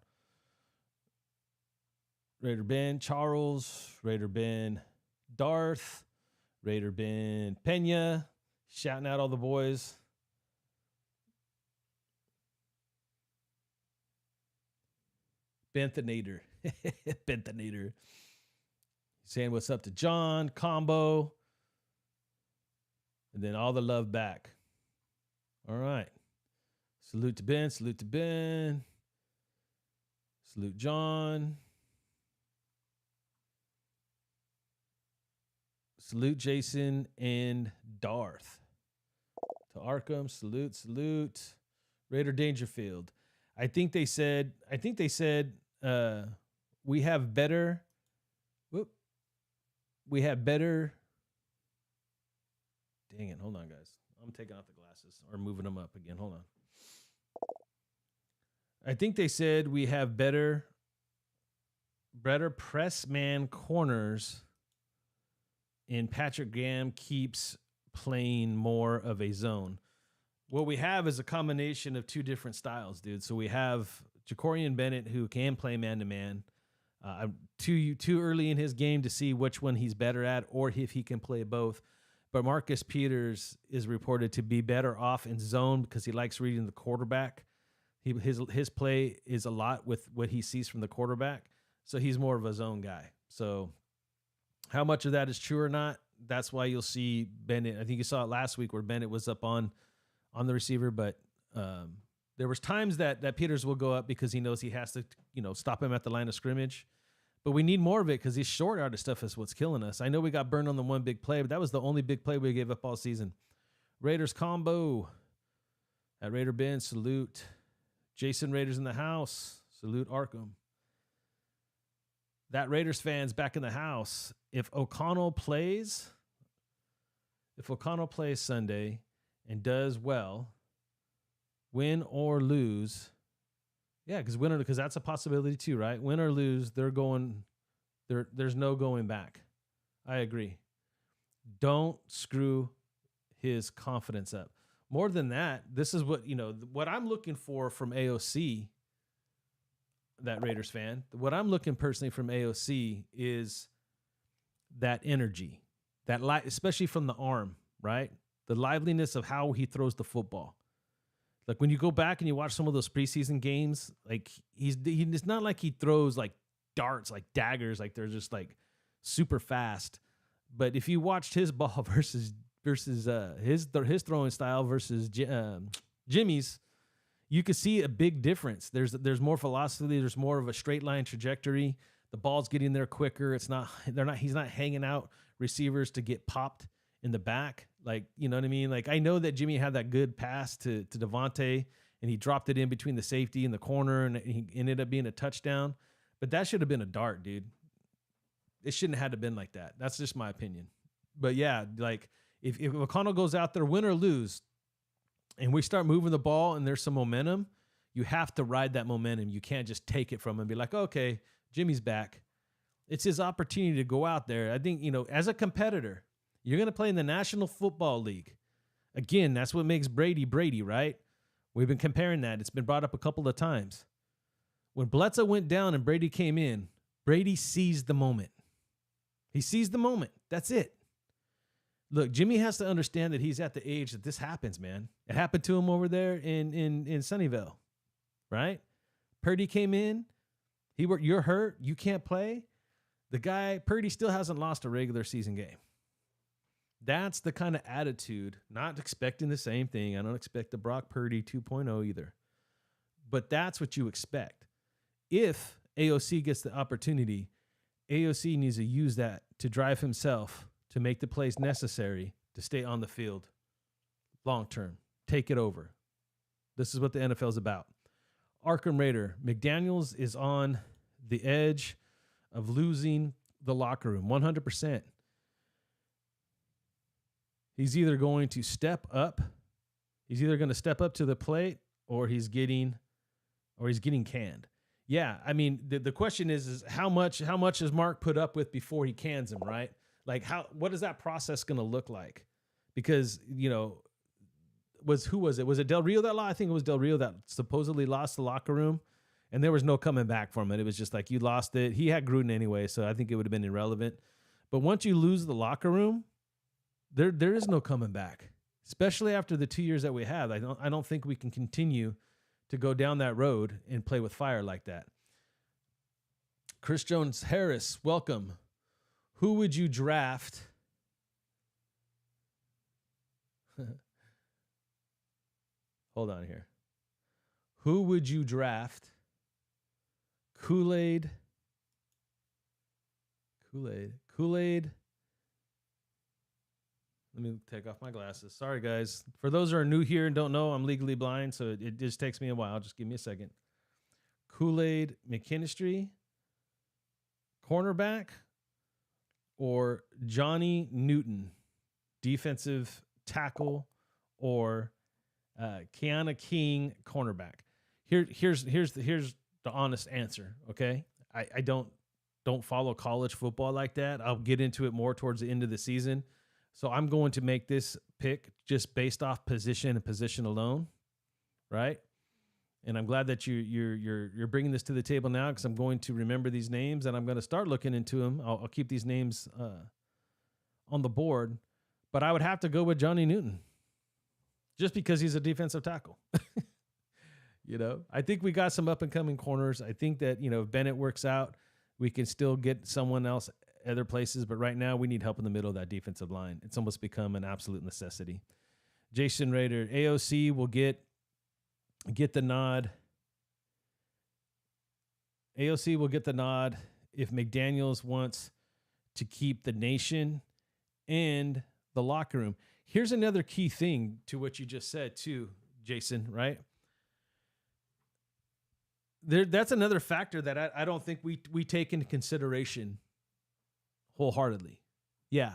Raider Ben, Charles, Raider Ben, Darth, Raider Ben, Pena, shouting out all the boys. Benthanator. Benthanator. Saying what's up to John, Combo. And then all the love back. All right. Salute to Ben. Salute to Ben. Salute John. Salute Jason and Darth. To Arkham, salute. Raider Dangerfield. I think they said we have better. We have better. Dang it. Hold on, guys. I'm taking off the glasses or moving them up again. Hold on. I think they said we have better press man corners, and Patrick Graham keeps playing more of a zone. What we have is a combination of 2 different styles, dude. So we have Jacorian Bennett, who can play man-to-man. Too early in his game to see which one he's better at or if he can play both. But Marcus Peters is reported to be better off in zone because he likes reading the quarterback. His play is a lot with what he sees from the quarterback. So he's more of a zone guy. So how much of that is true or not, that's why you'll see Bennett. I think you saw it last week where Bennett was up on the receiver, but there was times that Peters will go up because he knows he has to, stop him at the line of scrimmage. But we need more of it because his short yardage stuff is what's killing us. I know we got burned on the one big play, but that was the only big play we gave up all season. Raiders combo. At Raider Ben, salute. Jason Raiders in the house. Salute Arkham. That Raiders fans back in the house. If O'Connell plays Sunday and does well, win or lose, yeah, because that's a possibility too, right? Win or lose, there's no going back. I agree. Don't screw his confidence up. More than that, this is what I'm looking for from AOC, that Raiders fan. What I'm looking personally from AOC is that energy, especially from the arm, right? The liveliness of how he throws the football. Like when you go back and you watch some of those preseason games, like it's not like he throws like darts, like daggers, like they're just like super fast. But if you watched his ball versus his throwing style versus Jimmy's, you could see a big difference. There's more velocity. There's more of a straight line trajectory. The ball's getting there quicker. He's not hanging out receivers to get popped in the back. Like, you know what I mean? Like, I know that Jimmy had that good pass to Devontae, and he dropped it in between the safety and the corner, and he ended up being a touchdown. But that should have been a dart, dude. It shouldn't have had to been like that. That's just my opinion. But yeah, like if O'Connell goes out there, win or lose, and we start moving the ball and there's some momentum, you have to ride that momentum. You can't just take it from him and be like, okay, Jimmy's back. It's his opportunity to go out there. I think, as a competitor, you're going to play in the National Football League. Again, that's what makes Brady, right? We've been comparing that. It's been brought up a couple of times. When Bledsoe went down and Brady came in, Brady seized the moment. He seized the moment. That's it. Look, Jimmy has to understand that he's at the age that this happens, man. It happened to him over there in Sunnyvale, right? Purdy came in. You're hurt. You can't play. Purdy still hasn't lost a regular season game. That's the kind of attitude, not expecting the same thing. I don't expect the Brock Purdy 2.0 either. But that's what you expect. If AOC gets the opportunity, AOC needs to use that to drive himself to make the plays necessary to stay on the field long term. Take it over. This is what the NFL is about. Arkham Raider, McDaniels is on the edge of losing the locker room, 100%. He's either going to step up to the plate, or he's getting canned. Yeah, I mean, the question is how much does Mark put up with before he cans him, right? Like what is that process going to look like? Because, who was it? Was it Del Rio that lost? I think it was Del Rio that supposedly lost the locker room, and there was no coming back from it. It was just like, you lost it. He had Gruden anyway, so I think it would have been irrelevant. But once you lose the locker room, there is no coming back, especially after the 2 years that we have. I don't think we can continue to go down that road and play with fire like that. Chris Jones Harris, welcome. Who would you draft? Hold on here. Who would you draft? Kool-Aid. Let me take off my glasses. Sorry, guys. For those who are new here and don't know, I'm legally blind, so it just takes me a while. Just give me a second. Kool-Aid McKinstry, cornerback, or Johnny Newton, defensive tackle, or Keanu King, cornerback. Here's the honest answer. Okay, I don't follow college football like that. I'll get into it more towards the end of the season. So I'm going to make this pick just based off position and position alone, right? And I'm glad that you're bringing this to the table now, because I'm going to remember these names and I'm going to start looking into them. I'll keep these names on the board, but I would have to go with Johnny Newton just because he's a defensive tackle. I think we got some up and coming corners. I think that, if Bennett works out, we can still get someone else other places. But right now we need help in the middle of that defensive line. It's almost become an absolute necessity. Jason Rader, AOC will get the nod. AOC will get the nod if McDaniels wants to keep the nation and the locker room. Here's another key thing to what you just said too, Jason, right? That's another factor that I don't think we take into consideration wholeheartedly. Yeah,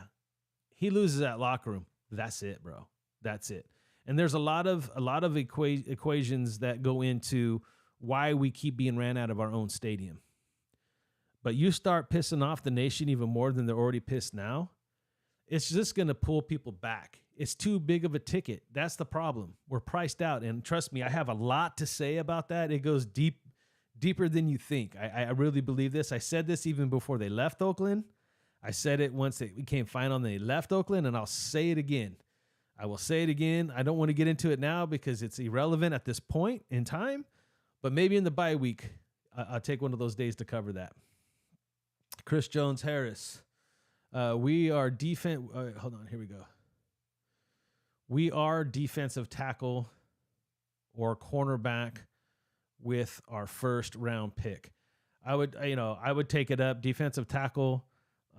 he loses that locker room. That's it, bro. That's it. And there's a lot of equations that go into why we keep being ran out of our own stadium. But you start pissing off the nation even more than they're already pissed now, it's just going to pull people back. It's too big of a ticket. That's the problem. We're priced out. And trust me, I have a lot to say about that. It goes deeper than you think. I really believe this. I said this even before they left Oakland. I said it once it became final and they left Oakland, and I'll say it again. I will say it again. I don't want to get into it now because it's irrelevant at this point in time, but maybe in the bye week, I'll take one of those days to cover that. Chris Jones-Harris. We are defense. Hold on. Here we go. We are defensive tackle or cornerback with our first round pick. I would take it up. Defensive tackle.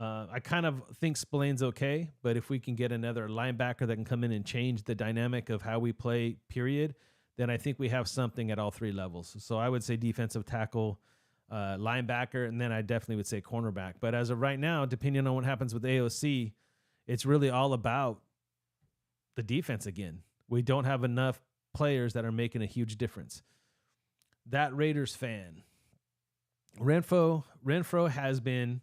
I kind of think Spillane's okay, but if we can get another linebacker that can come in and change the dynamic of how we play, period, then I think we have something at all three levels. So I would say defensive tackle, linebacker, and then I definitely would say cornerback. But as of right now, depending on what happens with AOC, it's really all about the defense again. We don't have enough players that are making a huge difference. That Raiders fan. Renfro has been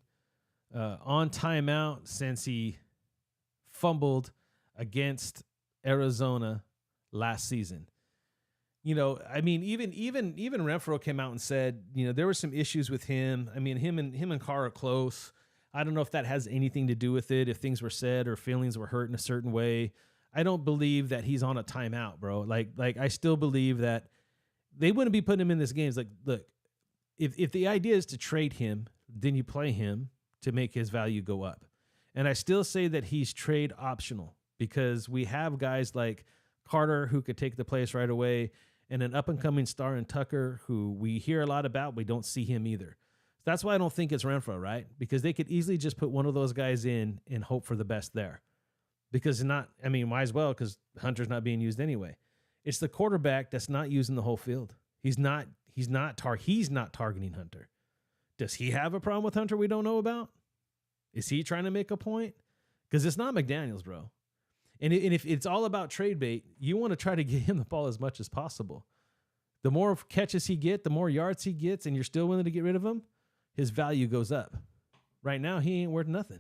on timeout since he fumbled against Arizona last season. Even Renfro came out and said, there were some issues with him. I mean, him and Carr are close. I don't know if that has anything to do with it, if things were said or feelings were hurt in a certain way. I don't believe that he's on a timeout, bro. Like I still believe that they wouldn't be putting him in this game. It's like, look, if the idea is to trade him, then you play him to make his value go up. And I still say that he's trade optional because we have guys like Carter who could take the place right away and an up-and-coming star in Tucker who we hear a lot about. We don't see him either. That's why I don't think it's Renfro, right? Because they could easily just put one of those guys in and hope for the best there. Because might as well because Hunter's not being used anyway. It's the quarterback that's not using the whole field. He's not targeting Hunter. Does he have a problem with Hunter we don't know about? Is he trying to make a point? Because it's not McDaniels, bro. And if it's all about trade bait, you want to try to get him the ball as much as possible. The more catches he gets, the more yards he gets, and you're still willing to get rid of him, his value goes up. Right now, he ain't worth nothing.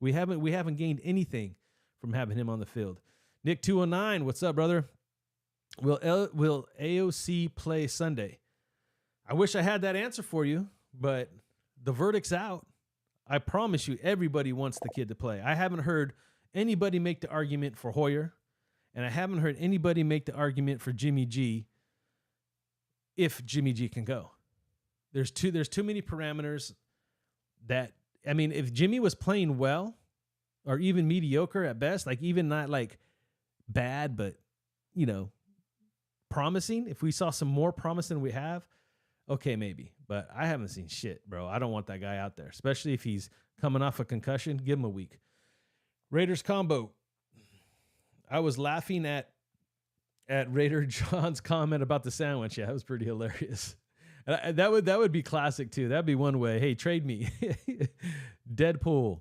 We haven't gained anything from having him on the field. Nick 209, what's up, brother? Will AOC play Sunday? I wish I had that answer for you, but the verdict's out. I promise you, everybody wants the kid to play. I haven't heard anybody make the argument for Hoyer, and I haven't heard anybody make the argument for Jimmy G if Jimmy G can go. There's too many parameters that, if Jimmy was playing well or even mediocre at best, like even not like bad, but, promising, if we saw some more promise than we have, okay, maybe. But I haven't seen shit, bro. I don't want that guy out there, especially if he's coming off a concussion. Give him a week. Raiders combo. I was laughing at Raider John's comment about the sandwich. Yeah, that was pretty hilarious. That would be classic too. That'd be one way. Hey, trade me. Deadpool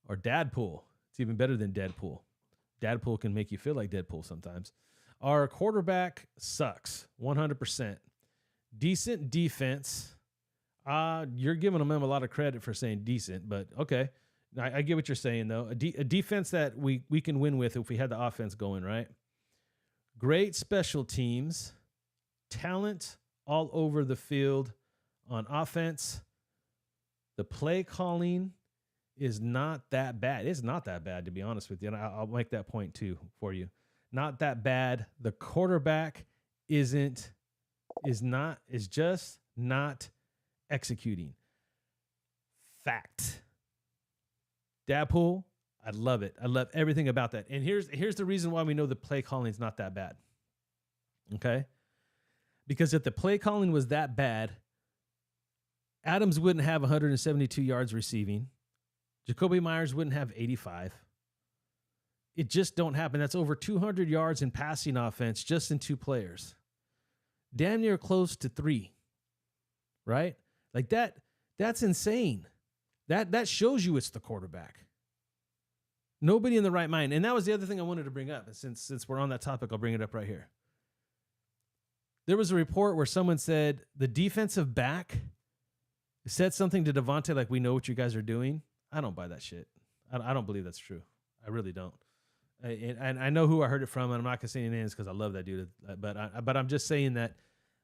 or Dadpool. It's even better than Deadpool. Dadpool can make you feel like Deadpool sometimes. Our quarterback sucks 100%. Decent defense. You're giving them a lot of credit for saying decent, but okay. I get what you're saying, though. A defense that we can win with if we had the offense going, right? Great special teams. Talent all over the field on offense. The play calling is not that bad. It's not that bad, to be honest with you. And I'll make that point, too, for you. Not that bad. The quarterback isn't is just not executing. Fact. Dabpool, I love it. I love everything about that. And here's the reason why we know the play calling is not that bad. Okay? Because if the play calling was that bad, Adams wouldn't have 172 yards receiving. Jacoby Myers wouldn't have 85. It just don't happen. That's over 200 yards in passing offense just in 2 players. Damn near close to 3. Right? Like that's insane. That shows you it's the quarterback. Nobody in the right mind. And that was the other thing I wanted to bring up. And since we're on that topic, I'll bring it up right here. There was a report where someone said the defensive back said something to Devontae like, we know what you guys are doing. I don't buy that shit. I don't believe that's true. I really don't. And I know who I heard it from, and I'm not going to say any names because I love that dude. But I'm just saying that,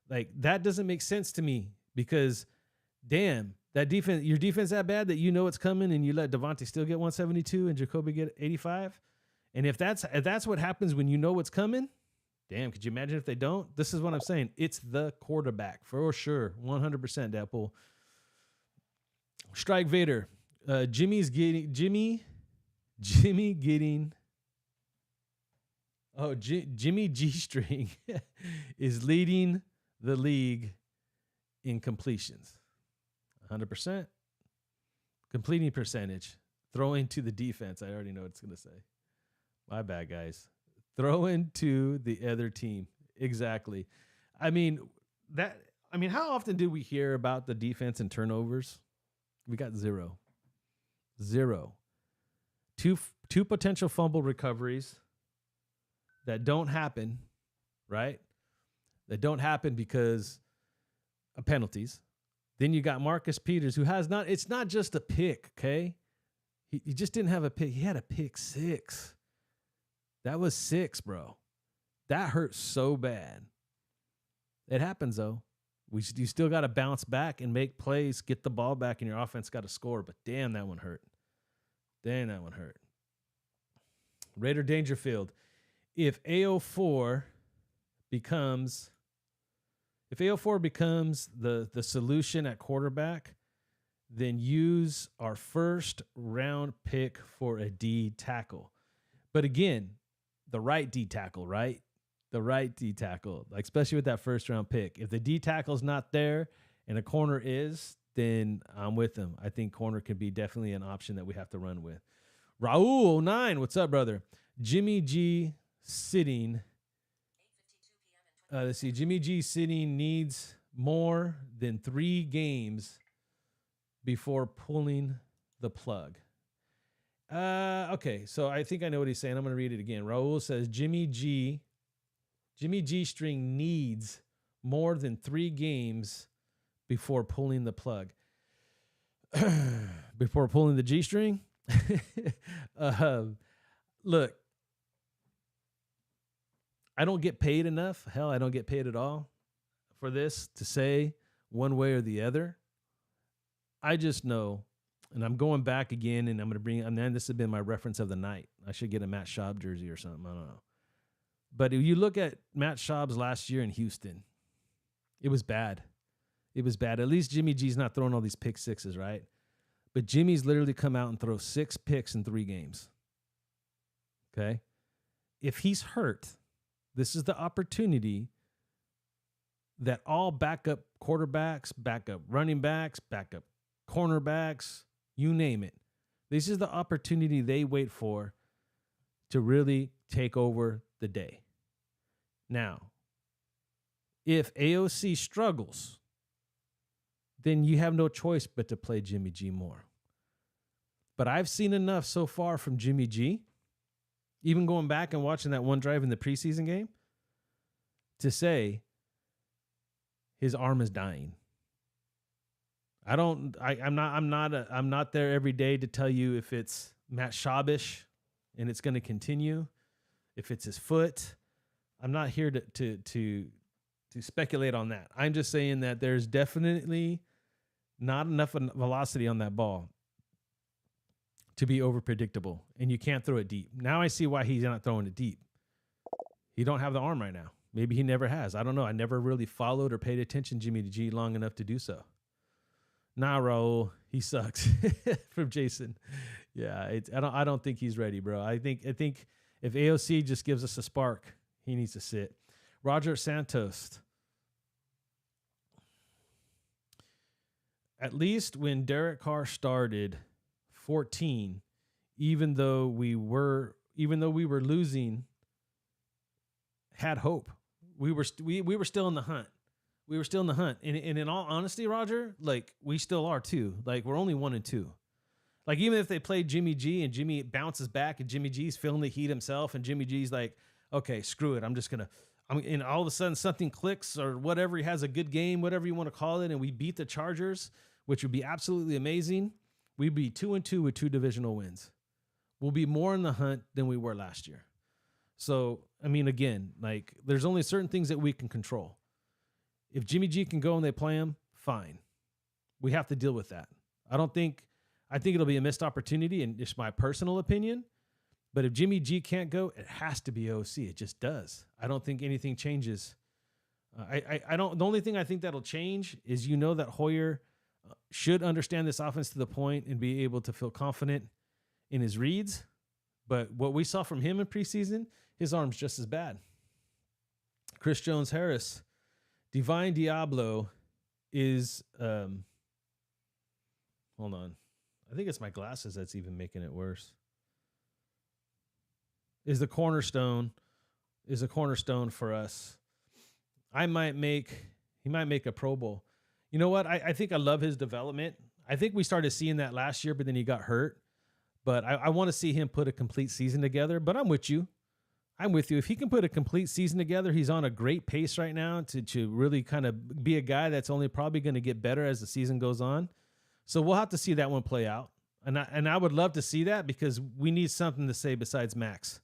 like, that doesn't make sense to me because, damn, that defense, your defense that bad that you know it's coming and you let Devontae still get 172 and Jacoby get 85? And if that's what happens when you know what's coming, damn, could you imagine if they don't? This is what I'm saying. It's the quarterback for sure. 100% Dabpool. Strike Vader. Jimmy getting. Oh, Jimmy G-string is leading the league in completions. 100%. Completing percentage. Throwing to the defense. I already know what it's going to say. My bad, guys. Throwing to the other team. Exactly. I mean, how often do we hear about the defense and turnovers? We got 0. 0. Two potential fumble recoveries that don't happen, right? That don't happen because of penalties. Then you got Marcus Peters, who has not, it's not just a pick, okay? He just didn't have a pick. He had a pick 6. That was 6, bro. That hurt so bad. It happens, though. You still got to bounce back and make plays, get the ball back, and your offense got to score. But damn, that one hurt. Damn, that one hurt. Raider Dangerfield. If AO4 becomes the solution at quarterback, then use our first round pick for a D tackle. But again, the right D tackle, right? The right D tackle, like especially with that first round pick. If the D tackle's not there and a corner is, then I'm with them. I think corner could be definitely an option that we have to run with. Raul09, what's up, brother? Jimmy G sitting. Let's see. Jimmy G sitting needs more than 3 games before pulling the plug. Okay, so I think I know what he's saying. I'm going to read it again. Raul says Jimmy G string needs more than 3 games before pulling the plug. Before pulling the G string? Look, I don't get paid enough. Hell, I don't get paid at all for this to say one way or the other. I just know, and I'm going back again, and I'm going to bring, and then this has been my reference of the night. I should get a Matt Schaub jersey or something. I don't know. But if you look at Matt Schaub's last year in Houston, it was bad. It was bad. At least Jimmy G's not throwing all these pick 6s, right? But Jimmy's literally come out and throw 6 picks in 3 games. Okay? If he's hurt, this is the opportunity that all backup quarterbacks, backup running backs, backup cornerbacks, you name it. This is the opportunity they wait for to really take over the day. Now, if AOC struggles, then you have no choice but to play Jimmy G more. But I've seen enough so far from Jimmy G, even going back and watching that one drive in the preseason game, to say his arm is dying. I'm not there every day to tell you if it's Matt Schaubish and it's going to continue, if it's his foot. I'm not here to speculate on that. I'm just saying that there's definitely not enough velocity on that ball to be over predictable, and you can't throw it deep. Now I see why he's not throwing it deep. He don't have the arm right now. Maybe he never has. I don't know. I never really followed or paid attention to Jimmy G long enough to do so. Nah, Raul, he sucks. From Jason. Yeah, I don't think he's ready, bro. I think if AOC just gives us a spark, he needs to sit. Roger Santos. At least when Derek Carr started 14, even though we were losing, had hope. We were still in the hunt. We were still in the hunt. And in all honesty, Roger, like, we still are too. Like, we're only 1-2. Like, even if they played Jimmy G and Jimmy bounces back and Jimmy G's feeling the heat himself and Jimmy G's like, okay, screw it. And all of a sudden something clicks or whatever. He has a good game, whatever you want to call it. And we beat the Chargers, which would be absolutely amazing. We'd be 2-2 with 2 divisional wins. We'll be more in the hunt than we were last year. So, I mean, again, like, there's only certain things that we can control. If Jimmy G can go and they play him, fine. We have to deal with that. I think it'll be a missed opportunity, and it's my personal opinion. But if Jimmy G can't go, it has to be OC. It just does. I don't think anything changes. I don't. The only thing I think that'll change is that Hoyer should understand this offense to the point and be able to feel confident in his reads. But what we saw from him in preseason, his arm's just as bad. Chris Jones Harris. Divine Diablo is, hold on. I think it's my glasses that's even making it worse. Is a cornerstone for us. He might make a Pro Bowl. You know what? I think I love his development. I think we started seeing that last year, but then he got hurt. But I want to see him put a complete season together. But I'm with you. If he can put a complete season together, he's on a great pace right now to really kind of be a guy that's only probably going to get better as the season goes on. So we'll have to see that one play out. And I would love to see that because we need something to say besides Max.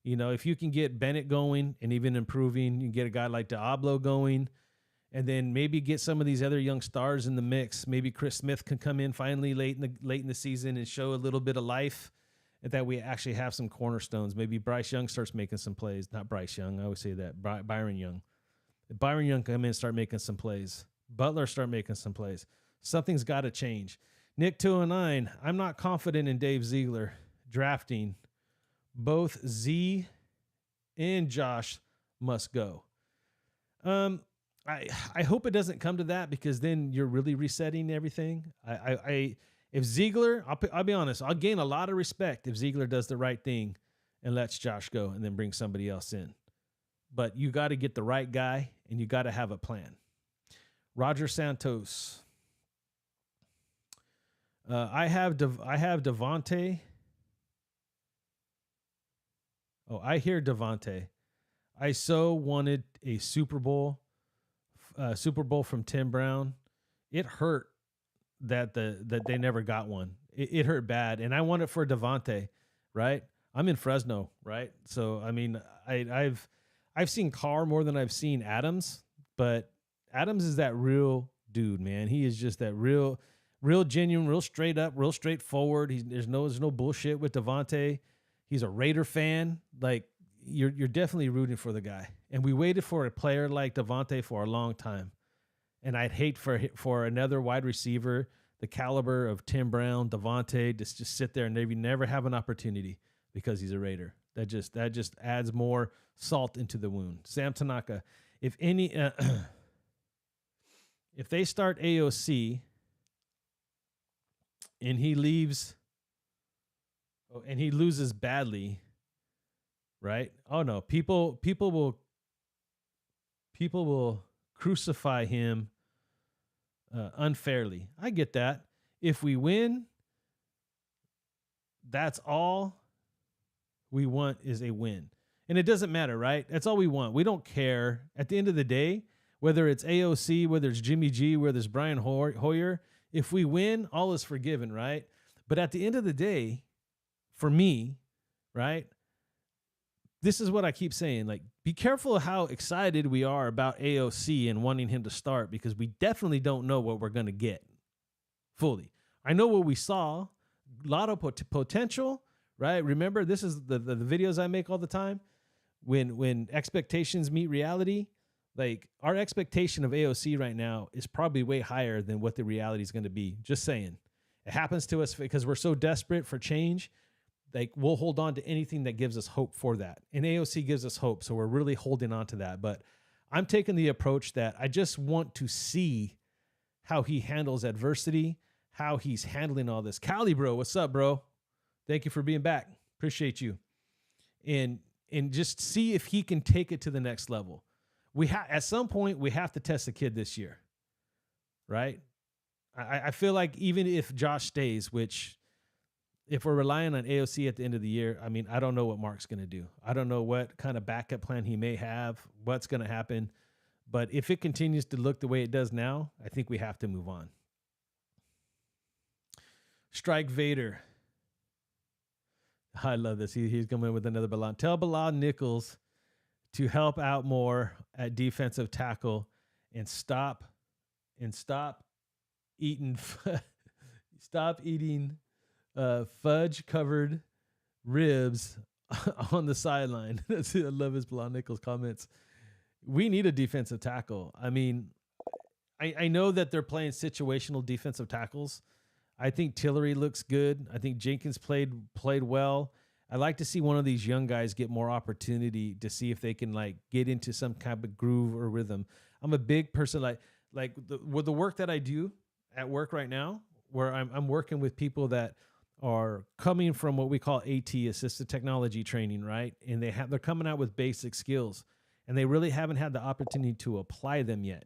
If you can get Bennett going and even improving, you can get a guy like Diablo going, and then maybe get some of these other young stars in the mix. Maybe Chris Smith can come in finally late in the season and show a little bit of life. That we actually have some cornerstones. Maybe Bryce Young starts making some plays. Not Bryce Young. I always say that. Byron Young. Byron Young come in and start making some plays. Butler start making some plays. Something's got to change. Nick 209. I'm not confident in Dave Ziegler drafting. Both Z and Josh must go. I hope it doesn't come to that because then you're really resetting everything. If Ziegler, I'll be honest, I'll gain a lot of respect if Ziegler does the right thing and lets Josh go and then brings somebody else in. But you got to get the right guy and you got to have a plan. Roger Santos. I have Devontae. Oh, I hear Devontae. I so wanted a Super Bowl from Tim Brown. It hurt that they never got one. It hurt bad, and I want it for Devontae, right? I'm in Fresno, right? So I mean, I've seen Carr more than I've seen Adams, but Adams is that real dude, man. He is just that real genuine, real straight up, real straightforward. There's no bullshit with Devontae. He's a Raider fan. Like you're definitely rooting for the guy, and we waited for a player like Devontae for a long time. And I'd hate for another wide receiver, the caliber of Tim Brown, Devontae, to just sit there and maybe never have an opportunity because he's a Raider. That just adds more salt into the wound. Sam Tanaka, if they start AOC and he leaves, and he loses badly, right? Oh no, people will crucify him unfairly. I get that. If we win, that's all we want is a win. And it doesn't matter, right? That's all we want. We don't care. At the end of the day, whether it's AOC, whether it's Jimmy G, whether it's Brian Hoyer, if we win, all is forgiven, right? But at the end of the day, for me, right, this is what I keep saying. Like, be careful of how excited we are about AOC and wanting him to start because we definitely don't know what we're going to get fully. I know what we saw, a lot of potential, right? Remember, this is the videos I make all the time. when expectations meet reality, like our expectation of AOC right now is probably way higher than what the reality is going to be. Just saying. It happens to us because we're so desperate for change. Like we'll hold on to anything that gives us hope for that. And AOC gives us hope. So we're really holding on to that. But I'm taking the approach that I just want to see how he handles adversity, how he's handling all this. Cali, bro, what's up, bro? Thank you for being back. Appreciate you. And just see if he can take it to the next level. At some point we have to test the kid this year, right? I feel like even if Josh stays, which if we're relying on AOC at the end of the year, I mean, I don't know what Mark's going to do. I don't know what kind of backup plan he may have, what's going to happen. But if it continues to look the way it does now, I think we have to move on. Strike Vader. I love this. He's coming with another Bilal. Tell Bilal Nichols to help out more at defensive tackle and stop eating fudge covered ribs on the sideline. I love his Bilal Nichols comments. We need a defensive tackle. I mean, I know that they're playing situational defensive tackles. I think Tillery looks good. I think Jenkins played well. I like to see one of these young guys get more opportunity to see if they can like get into some kind of groove or rhythm. I'm a big person with the work that I do at work right now, where I'm working with people that are coming from what we call AT, assisted technology training, right? And they're coming out with basic skills, and they really haven't had the opportunity to apply them yet.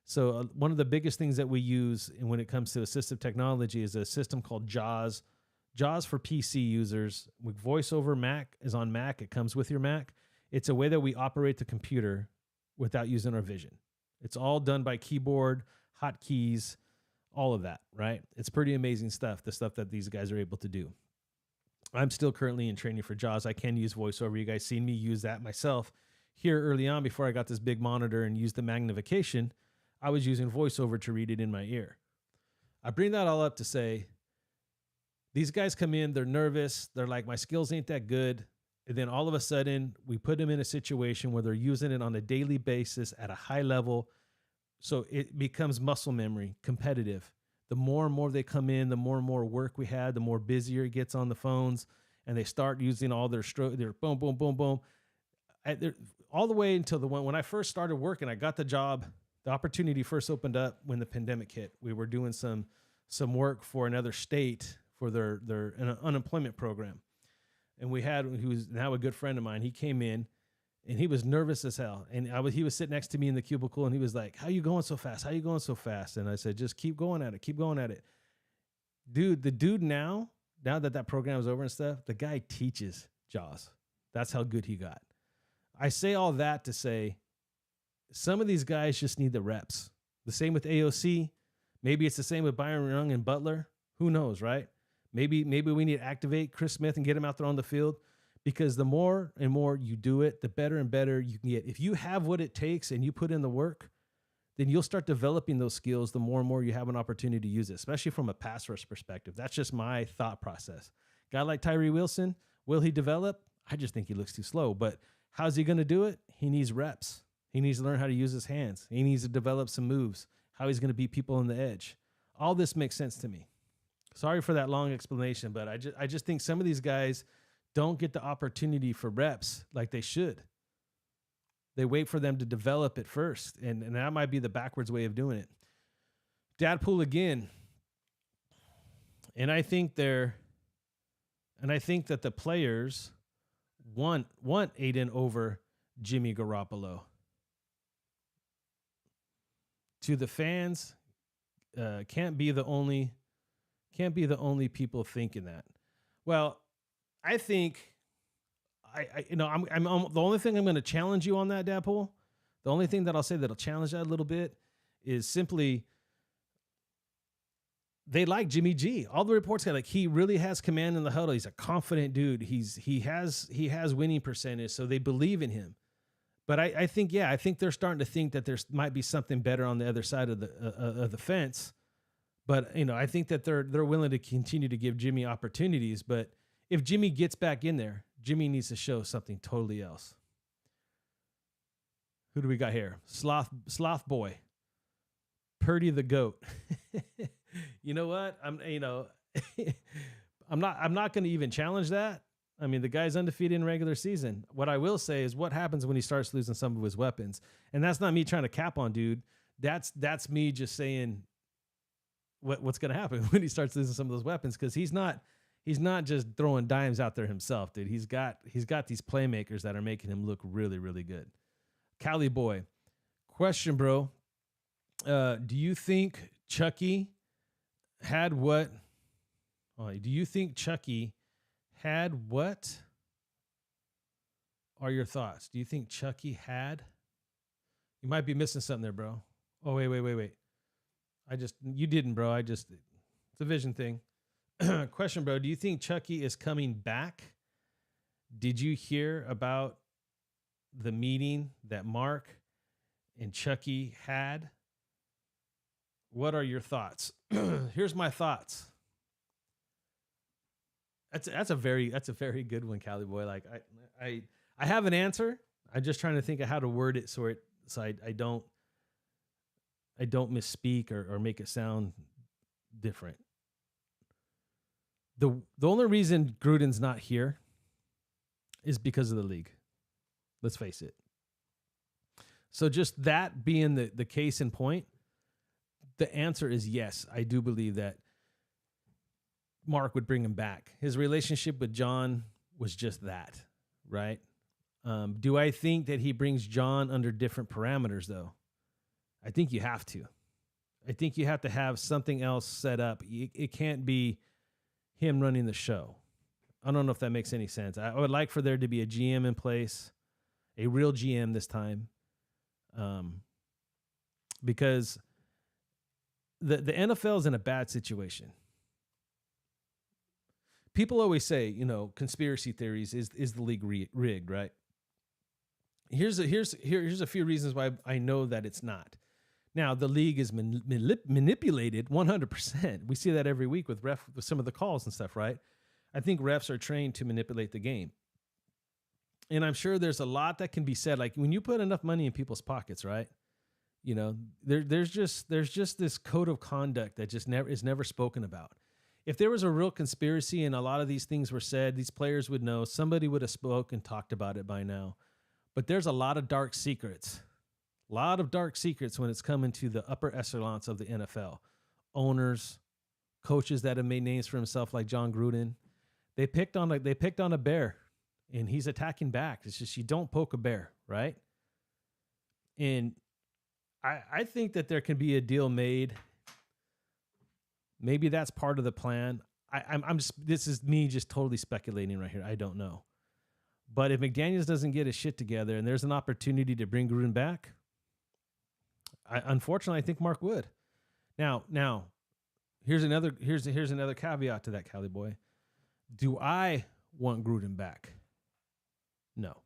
So one of the biggest things that we use when it comes to assistive technology is a system called JAWS. JAWS for PC users. With VoiceOver Mac is on Mac. It comes with your Mac. It's a way that we operate the computer without using our vision. It's all done by keyboard, hotkeys, all of that, right? It's pretty amazing stuff, the stuff that these guys are able to do. I'm still currently in training for JAWS. I can use VoiceOver. You guys seen me use that myself here early on before I got this big monitor and used the magnification. I was using VoiceOver to read it in my ear. I bring that all up to say, these guys come in, they're nervous. They're like, my skills ain't that good. And then all of a sudden, we put them in a situation where they're using it on a daily basis at a high level. So it becomes muscle memory, competitive. The more and more they come in, the more and more work we had, the more busier it gets on the phones. And they start using all their boom, boom, boom, boom. All the way until when I first started working, I got the job. The opportunity first opened up when the pandemic hit. We were doing some work for another state for their unemployment program. And he was now a good friend of mine. He came in and he was nervous as hell. And he was sitting next to me in the cubicle and he was like, how you going so fast? How you going so fast? And I said, just keep going at it. Keep going at it. Dude, the dude now that program is over and stuff, the guy teaches JAWS. That's how good he got. I say all that to say, some of these guys just need the reps. The same with AOC. Maybe it's the same with Byron Young and Butler. Who knows, right? Maybe we need to activate Chris Smith and get him out there on the field, because the more and more you do it, the better and better you can get. If you have what it takes and you put in the work, then you'll start developing those skills the more and more you have an opportunity to use it, especially from a pass rush perspective. That's just my thought process. Guy like Tyree Wilson, will he develop? I just think he looks too slow. But how's he going to do it? He needs reps. He needs to learn how to use his hands. He needs to develop some moves, how he's going to beat people on the edge. All this makes sense to me. Sorry for that long explanation, but I just think some of these guys don't get the opportunity for reps like they should. They wait for them to develop it first, and that might be the backwards way of doing it. Dadpool again. And I think that the players want Aiden over Jimmy Garoppolo. To the fans, can't be the only people thinking that. Well, I think I'm the only thing I'm going to challenge you on that, Dadpool. The only thing that I'll say that'll challenge that a little bit is simply they like Jimmy G. All the reports got he really has command in the huddle. He's a confident dude. He has winning percentage, so they believe in him. But I think they're starting to think that there might be something better on the other side of the fence. But I think that they're willing to continue to give Jimmy opportunities. But if Jimmy gets back in there, Jimmy needs to show something totally else. Who do we got here? Sloth boy. Purdy the goat. You know what? I'm not going to even challenge that. I mean, the guy's undefeated in regular season. What I will say is what happens when he starts losing some of his weapons. And that's not me trying to cap on dude. That's me just saying what's going to happen when he starts losing some of those weapons, because he's not just throwing dimes out there himself, dude. He's got these playmakers that are making him look really, really good. Cali boy. Question, bro. Do you think Chucky had what? Do you think Chucky had what are your thoughts? Do you think Chucky had? You might be missing something there, bro. Oh, wait. You didn't, bro. It's a vision thing. Question, bro. Do you think Chucky is coming back? Did you hear about the meeting that Mark and Chucky had? What are your thoughts? Here's my thoughts. That's a very good one, Cali boy. Like I have an answer. I'm just trying to think of how to word it so I don't misspeak or make it sound different. The only reason Gruden's not here is because of the league. Let's face it. So just that being the case in point, the answer is yes. I do believe that Mark would bring him back. His relationship with John was just that, right? Do I think that he brings John under different parameters, though? I think you have to. I think you have to have something else set up. It can't be him running the show. I don't know if that makes any sense. I would like for there to be a GM in place, a real GM this time, because the NFL is in a bad situation. People always say, conspiracy theories is the league rigged, right? Here's a few reasons why I know that it's not. Now, the league is manipulated 100%. We see that every week with some of the calls and stuff, right? I think refs are trained to manipulate the game. And I'm sure there's a lot that can be said. Like when you put enough money in people's pockets, right? There's just this code of conduct that just is never spoken about. If there was a real conspiracy and a lot of these things were said, these players would know. Somebody would have spoke and talked about it by now. But there's a lot of dark secrets. A lot of dark secrets when it's coming to the upper echelons of the NFL. Owners, coaches that have made names for himself like John Gruden. They picked on a bear, and he's attacking back. It's just you don't poke a bear, right? And I think that there can be a deal made. Maybe that's part of the plan. This is me just totally speculating right here. I don't know. But if McDaniels doesn't get his shit together and there's an opportunity to bring Gruden back, unfortunately, I think Mark would. Now, here's another caveat to that, Cali boy. Do I want Gruden back? No.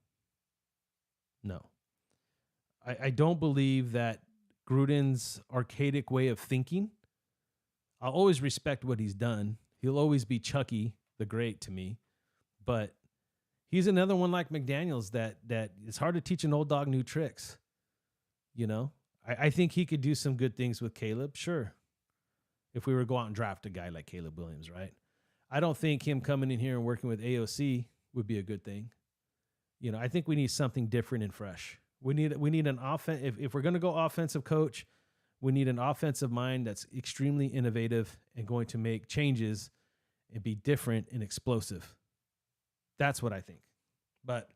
I don't believe that Gruden's archaic way of thinking. I'll always respect what he's done. He'll always be Chucky the Great to me. But he's another one like McDaniels that it's hard to teach an old dog new tricks. I think he could do some good things with Caleb, sure. If we were to go out and draft a guy like Caleb Williams, right? I don't think him coming in here and working with AOC would be a good thing. I think we need something different and fresh. We need an offense. If we're going to go offensive coach, we need an offensive mind that's extremely innovative and going to make changes and be different and explosive. That's what I think. But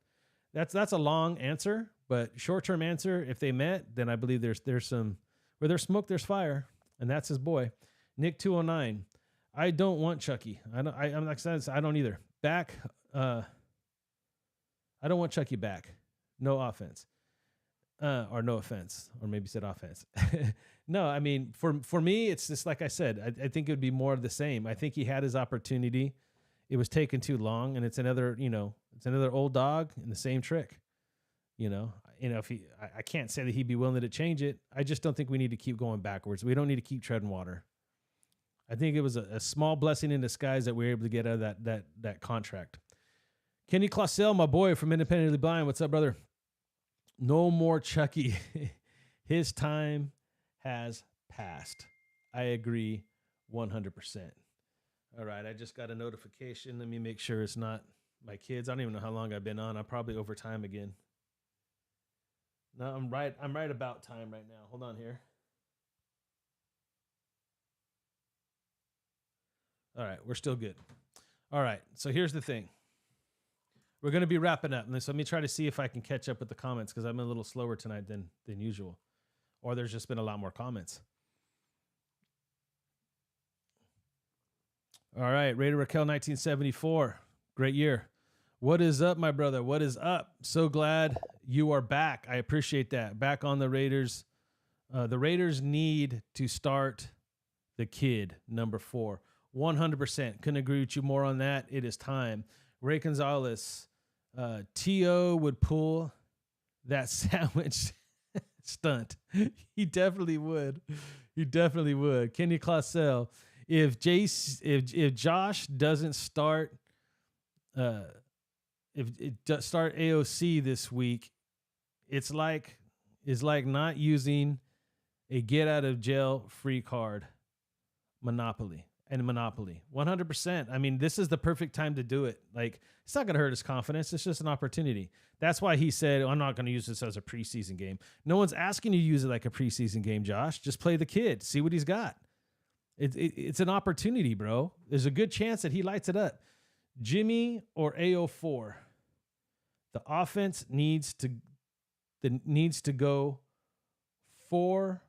that's a long answer, but short-term answer, if they met, then I believe there's some, where there's smoke, there's fire, and that's his boy. Nick 209. I don't want Chucky. I'm like saying I don't either. Back, I don't want Chucky back. No offense. Or no offense, or maybe said offense. No, I mean, for me, it's just like I said, I think it would be more of the same. I think he had his opportunity. It was taking too long, and it's another old dog in the same trick. If I can't say that he'd be willing to change it. I just don't think we need to keep going backwards. We don't need to keep treading water. I think it was a small blessing in disguise that we were able to get out of that contract. Kenny Clausell, my boy from Independently Blind. What's up, brother? No more Chucky. His time has passed. I agree 100%. All right, I just got a notification. Let me make sure it's not my kids. I don't even know how long I've been on. I'm probably over time again. No, I'm right. I'm right about time right now. Hold on here. All right, we're still good. All right, so here's the thing. We're going to be wrapping up. So let me try to see if I can catch up with the comments because I'm a little slower tonight than usual. Or there's just been a lot more comments. All right, Raider Raquel 1974. Great year. What is up, my brother? What is up? So glad you are back. I appreciate that. Back on the Raiders. The Raiders need to start the kid, number 4. 100%. Couldn't agree with you more on that. It is time. Ray Gonzalez. T.O. would pull that sandwich stunt. He definitely would. He definitely would. Kenny Clausell. If Josh doesn't start start AOC this week, it's like not using a get out of jail free card. Monopoly. 100%. I mean, this is the perfect time to do it. Like, it's not going to hurt his confidence. It's just an opportunity. That's why he said, I'm not going to use this as a preseason game. No one's asking you to use it like a preseason game, Josh. Just play the kid. See what he's got. It's an opportunity, bro. There's a good chance that he lights it up. Jimmy or AO4. The offense needs to go 4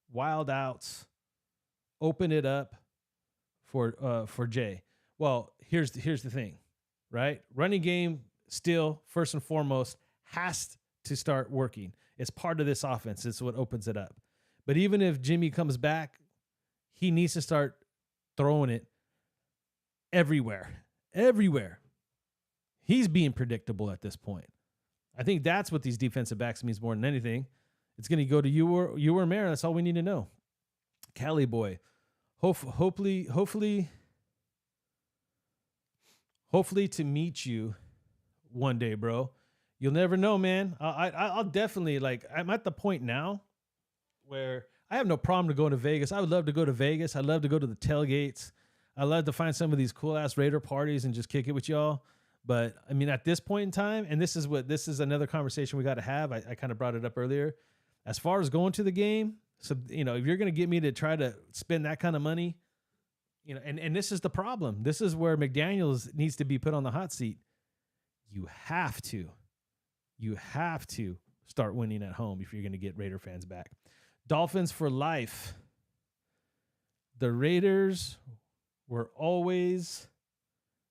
wild outs. Open it up for Jay. Well, here's the thing, right? Running game still first and foremost has to start working. It's part of this offense. It's what opens it up. But even if Jimmy comes back, he needs to start throwing it everywhere. He's being predictable at this point. I think that's what these defensive backs means more than anything. It's going to go to you or Mara. That's all we need to know. Cali boy. Hopefully to meet you one day, bro. You'll never know, man. I'll definitely, like, I'm at the point now where I have no problem to go to Vegas. I would love to go to Vegas. I'd love to go to the tailgates. I'd love to find some of these cool ass Raider parties and just kick it with y'all. But I mean, at this point in time, and this is another conversation we got to have. I kind of brought it up earlier. As far as going to the game, so, you know, if you're going to get me to try to spend that kind of money, you know, and this is the problem. This is where McDaniels needs to be put on the hot seat. You have to start winning at home if you're going to get Raider fans back. Dolphins for life. The Raiders were always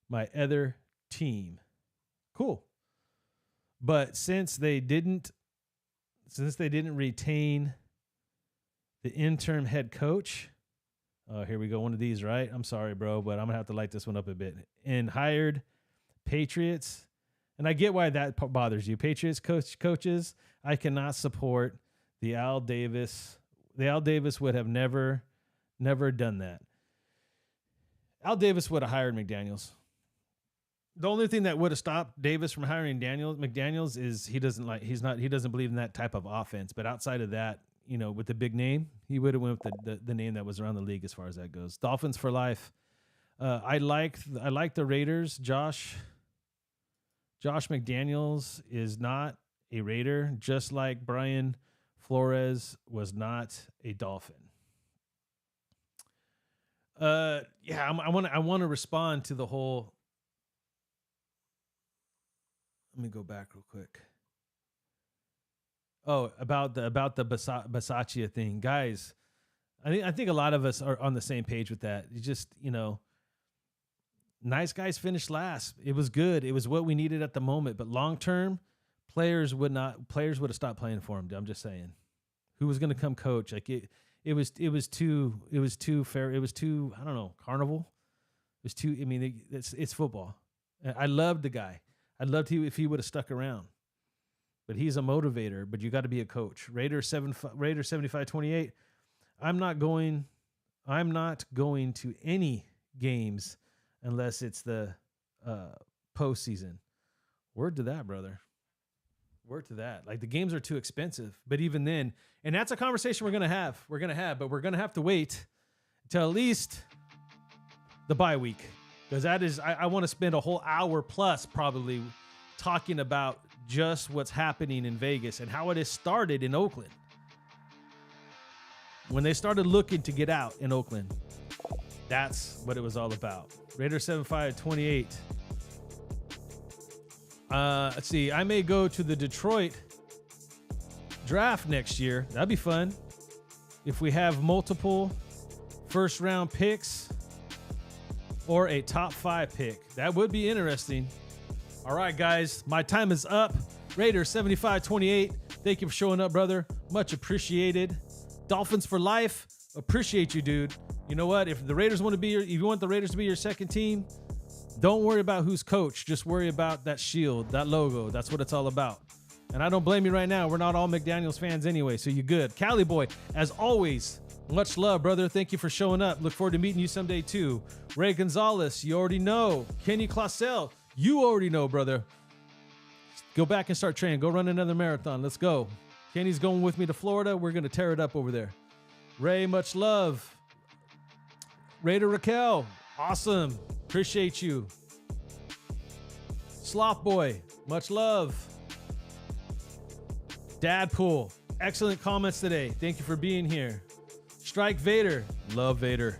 my other team. Cool. But since they didn't retain the interim head coach. Oh, here we go. One of these, right? I'm sorry, bro, but I'm going to have to light this one up a bit. And hired Patriots. And I get why that bothers you. Patriots coaches, I cannot support the Al Davis. The Al Davis would have never done that. Al Davis would have hired McDaniels. The only thing that would have stopped Davis from hiring McDaniels is he doesn't believe in that type of offense. But outside of that, you know, with the big name, he would have went with the name that was around the league as far as that goes. Dolphins for life. I like the Raiders. Josh McDaniels is not a Raider, just like Brian Flores was not a Dolphin. I want to respond to the whole. Let me go back real quick. Oh, about the Bisaccia thing, guys. I think a lot of us are on the same page with that. You just, you know, nice guys finished last. It was good. It was what we needed at the moment. But long term, players would have stopped playing for him. I'm just saying, who was going to come coach? Like it was too fair. It was too, I don't know, carnival. It was too. I mean, it's football. I loved the guy. I'd love to if he would have stuck around. But he's a motivator, but you got to be a coach. Raider 75-28. I'm not going to any games unless it's the postseason. Word to that, brother. Word to that. Like the games are too expensive. But even then, and that's a conversation we're gonna have. But we're gonna have to wait till at least the bye week. Because that is, I want to spend a whole hour plus probably talking about just what's happening in Vegas and how it has started in Oakland. When they started looking to get out in Oakland, that's what it was all about. Raiders 75-28. Let's see. I may go to the Detroit draft next year. That'd be fun. If we have multiple first round picks or a top 5 pick, that would be interesting. All right, guys, my time is up. Raiders 75-28. Thank you for showing up, brother. Much appreciated. Dolphins for life. Appreciate you, dude. You know what? If the Raiders want to be if you want the Raiders to be your second team, don't worry about who's coach. Just worry about that shield, that logo. That's what it's all about. And I don't blame you right now. We're not all McDaniels fans anyway, so you're good. Cali boy, as always, much love, brother. Thank you for showing up. Look forward to meeting you someday too. Ray Gonzalez, you already know. Kenny Clausel, you already know, brother. Go back and start training. Go run another marathon. Let's go. Kenny's going with me to Florida. We're going to tear it up over there. Ray, much love. Raider Raquel, awesome. Appreciate you. Sloth Boy, much love. Dadpool, excellent comments today. Thank you for being here. Strike Vader, love Vader.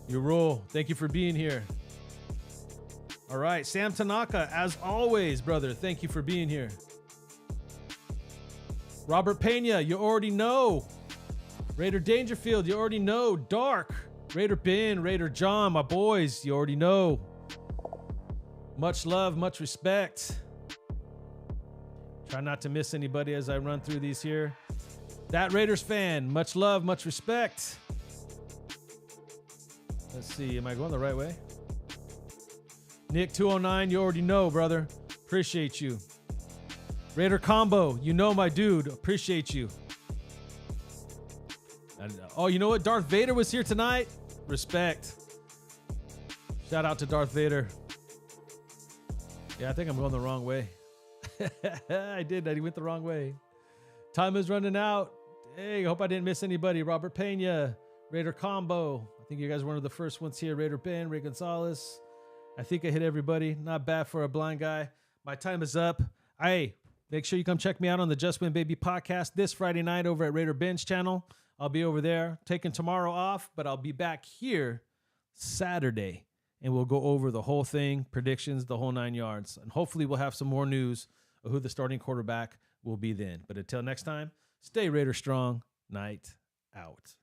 You rule. Thank you for being here. All right, Sam Tanaka, as always, brother, thank you for being here. Robert Pena, you already know. Raider Dangerfield, you already know. Dark, Raider Ben, Raider John, my boys, you already know. Much love, much respect. Try not to miss anybody as I run through these here. That Raiders fan, much love, much respect. Let's see, am I going the right way? Nick 209, you already know, brother. Appreciate you. Raider Combo, you know my dude. Appreciate you. And, oh, you know what? Darth Vader was here tonight. Respect. Shout out to Darth Vader. Yeah, I think I'm going the wrong way. I did that. He went the wrong way. Time is running out. Hey, I hope I didn't miss anybody. Robert Pena, Raider Combo. I think you guys were one of the first ones here. Raider Ben, Ray Gonzalez. I think I hit everybody. Not bad for a blind guy. My time is up. Hey, make sure you come check me out on the Just Win Baby podcast this Friday night over at Raider Ben's channel. I'll be over there taking tomorrow off, but I'll be back here Saturday, and we'll go over the whole thing, predictions, the whole 9 yards. And hopefully we'll have some more news of who the starting quarterback will be then. But until next time, stay Raider strong. Night out.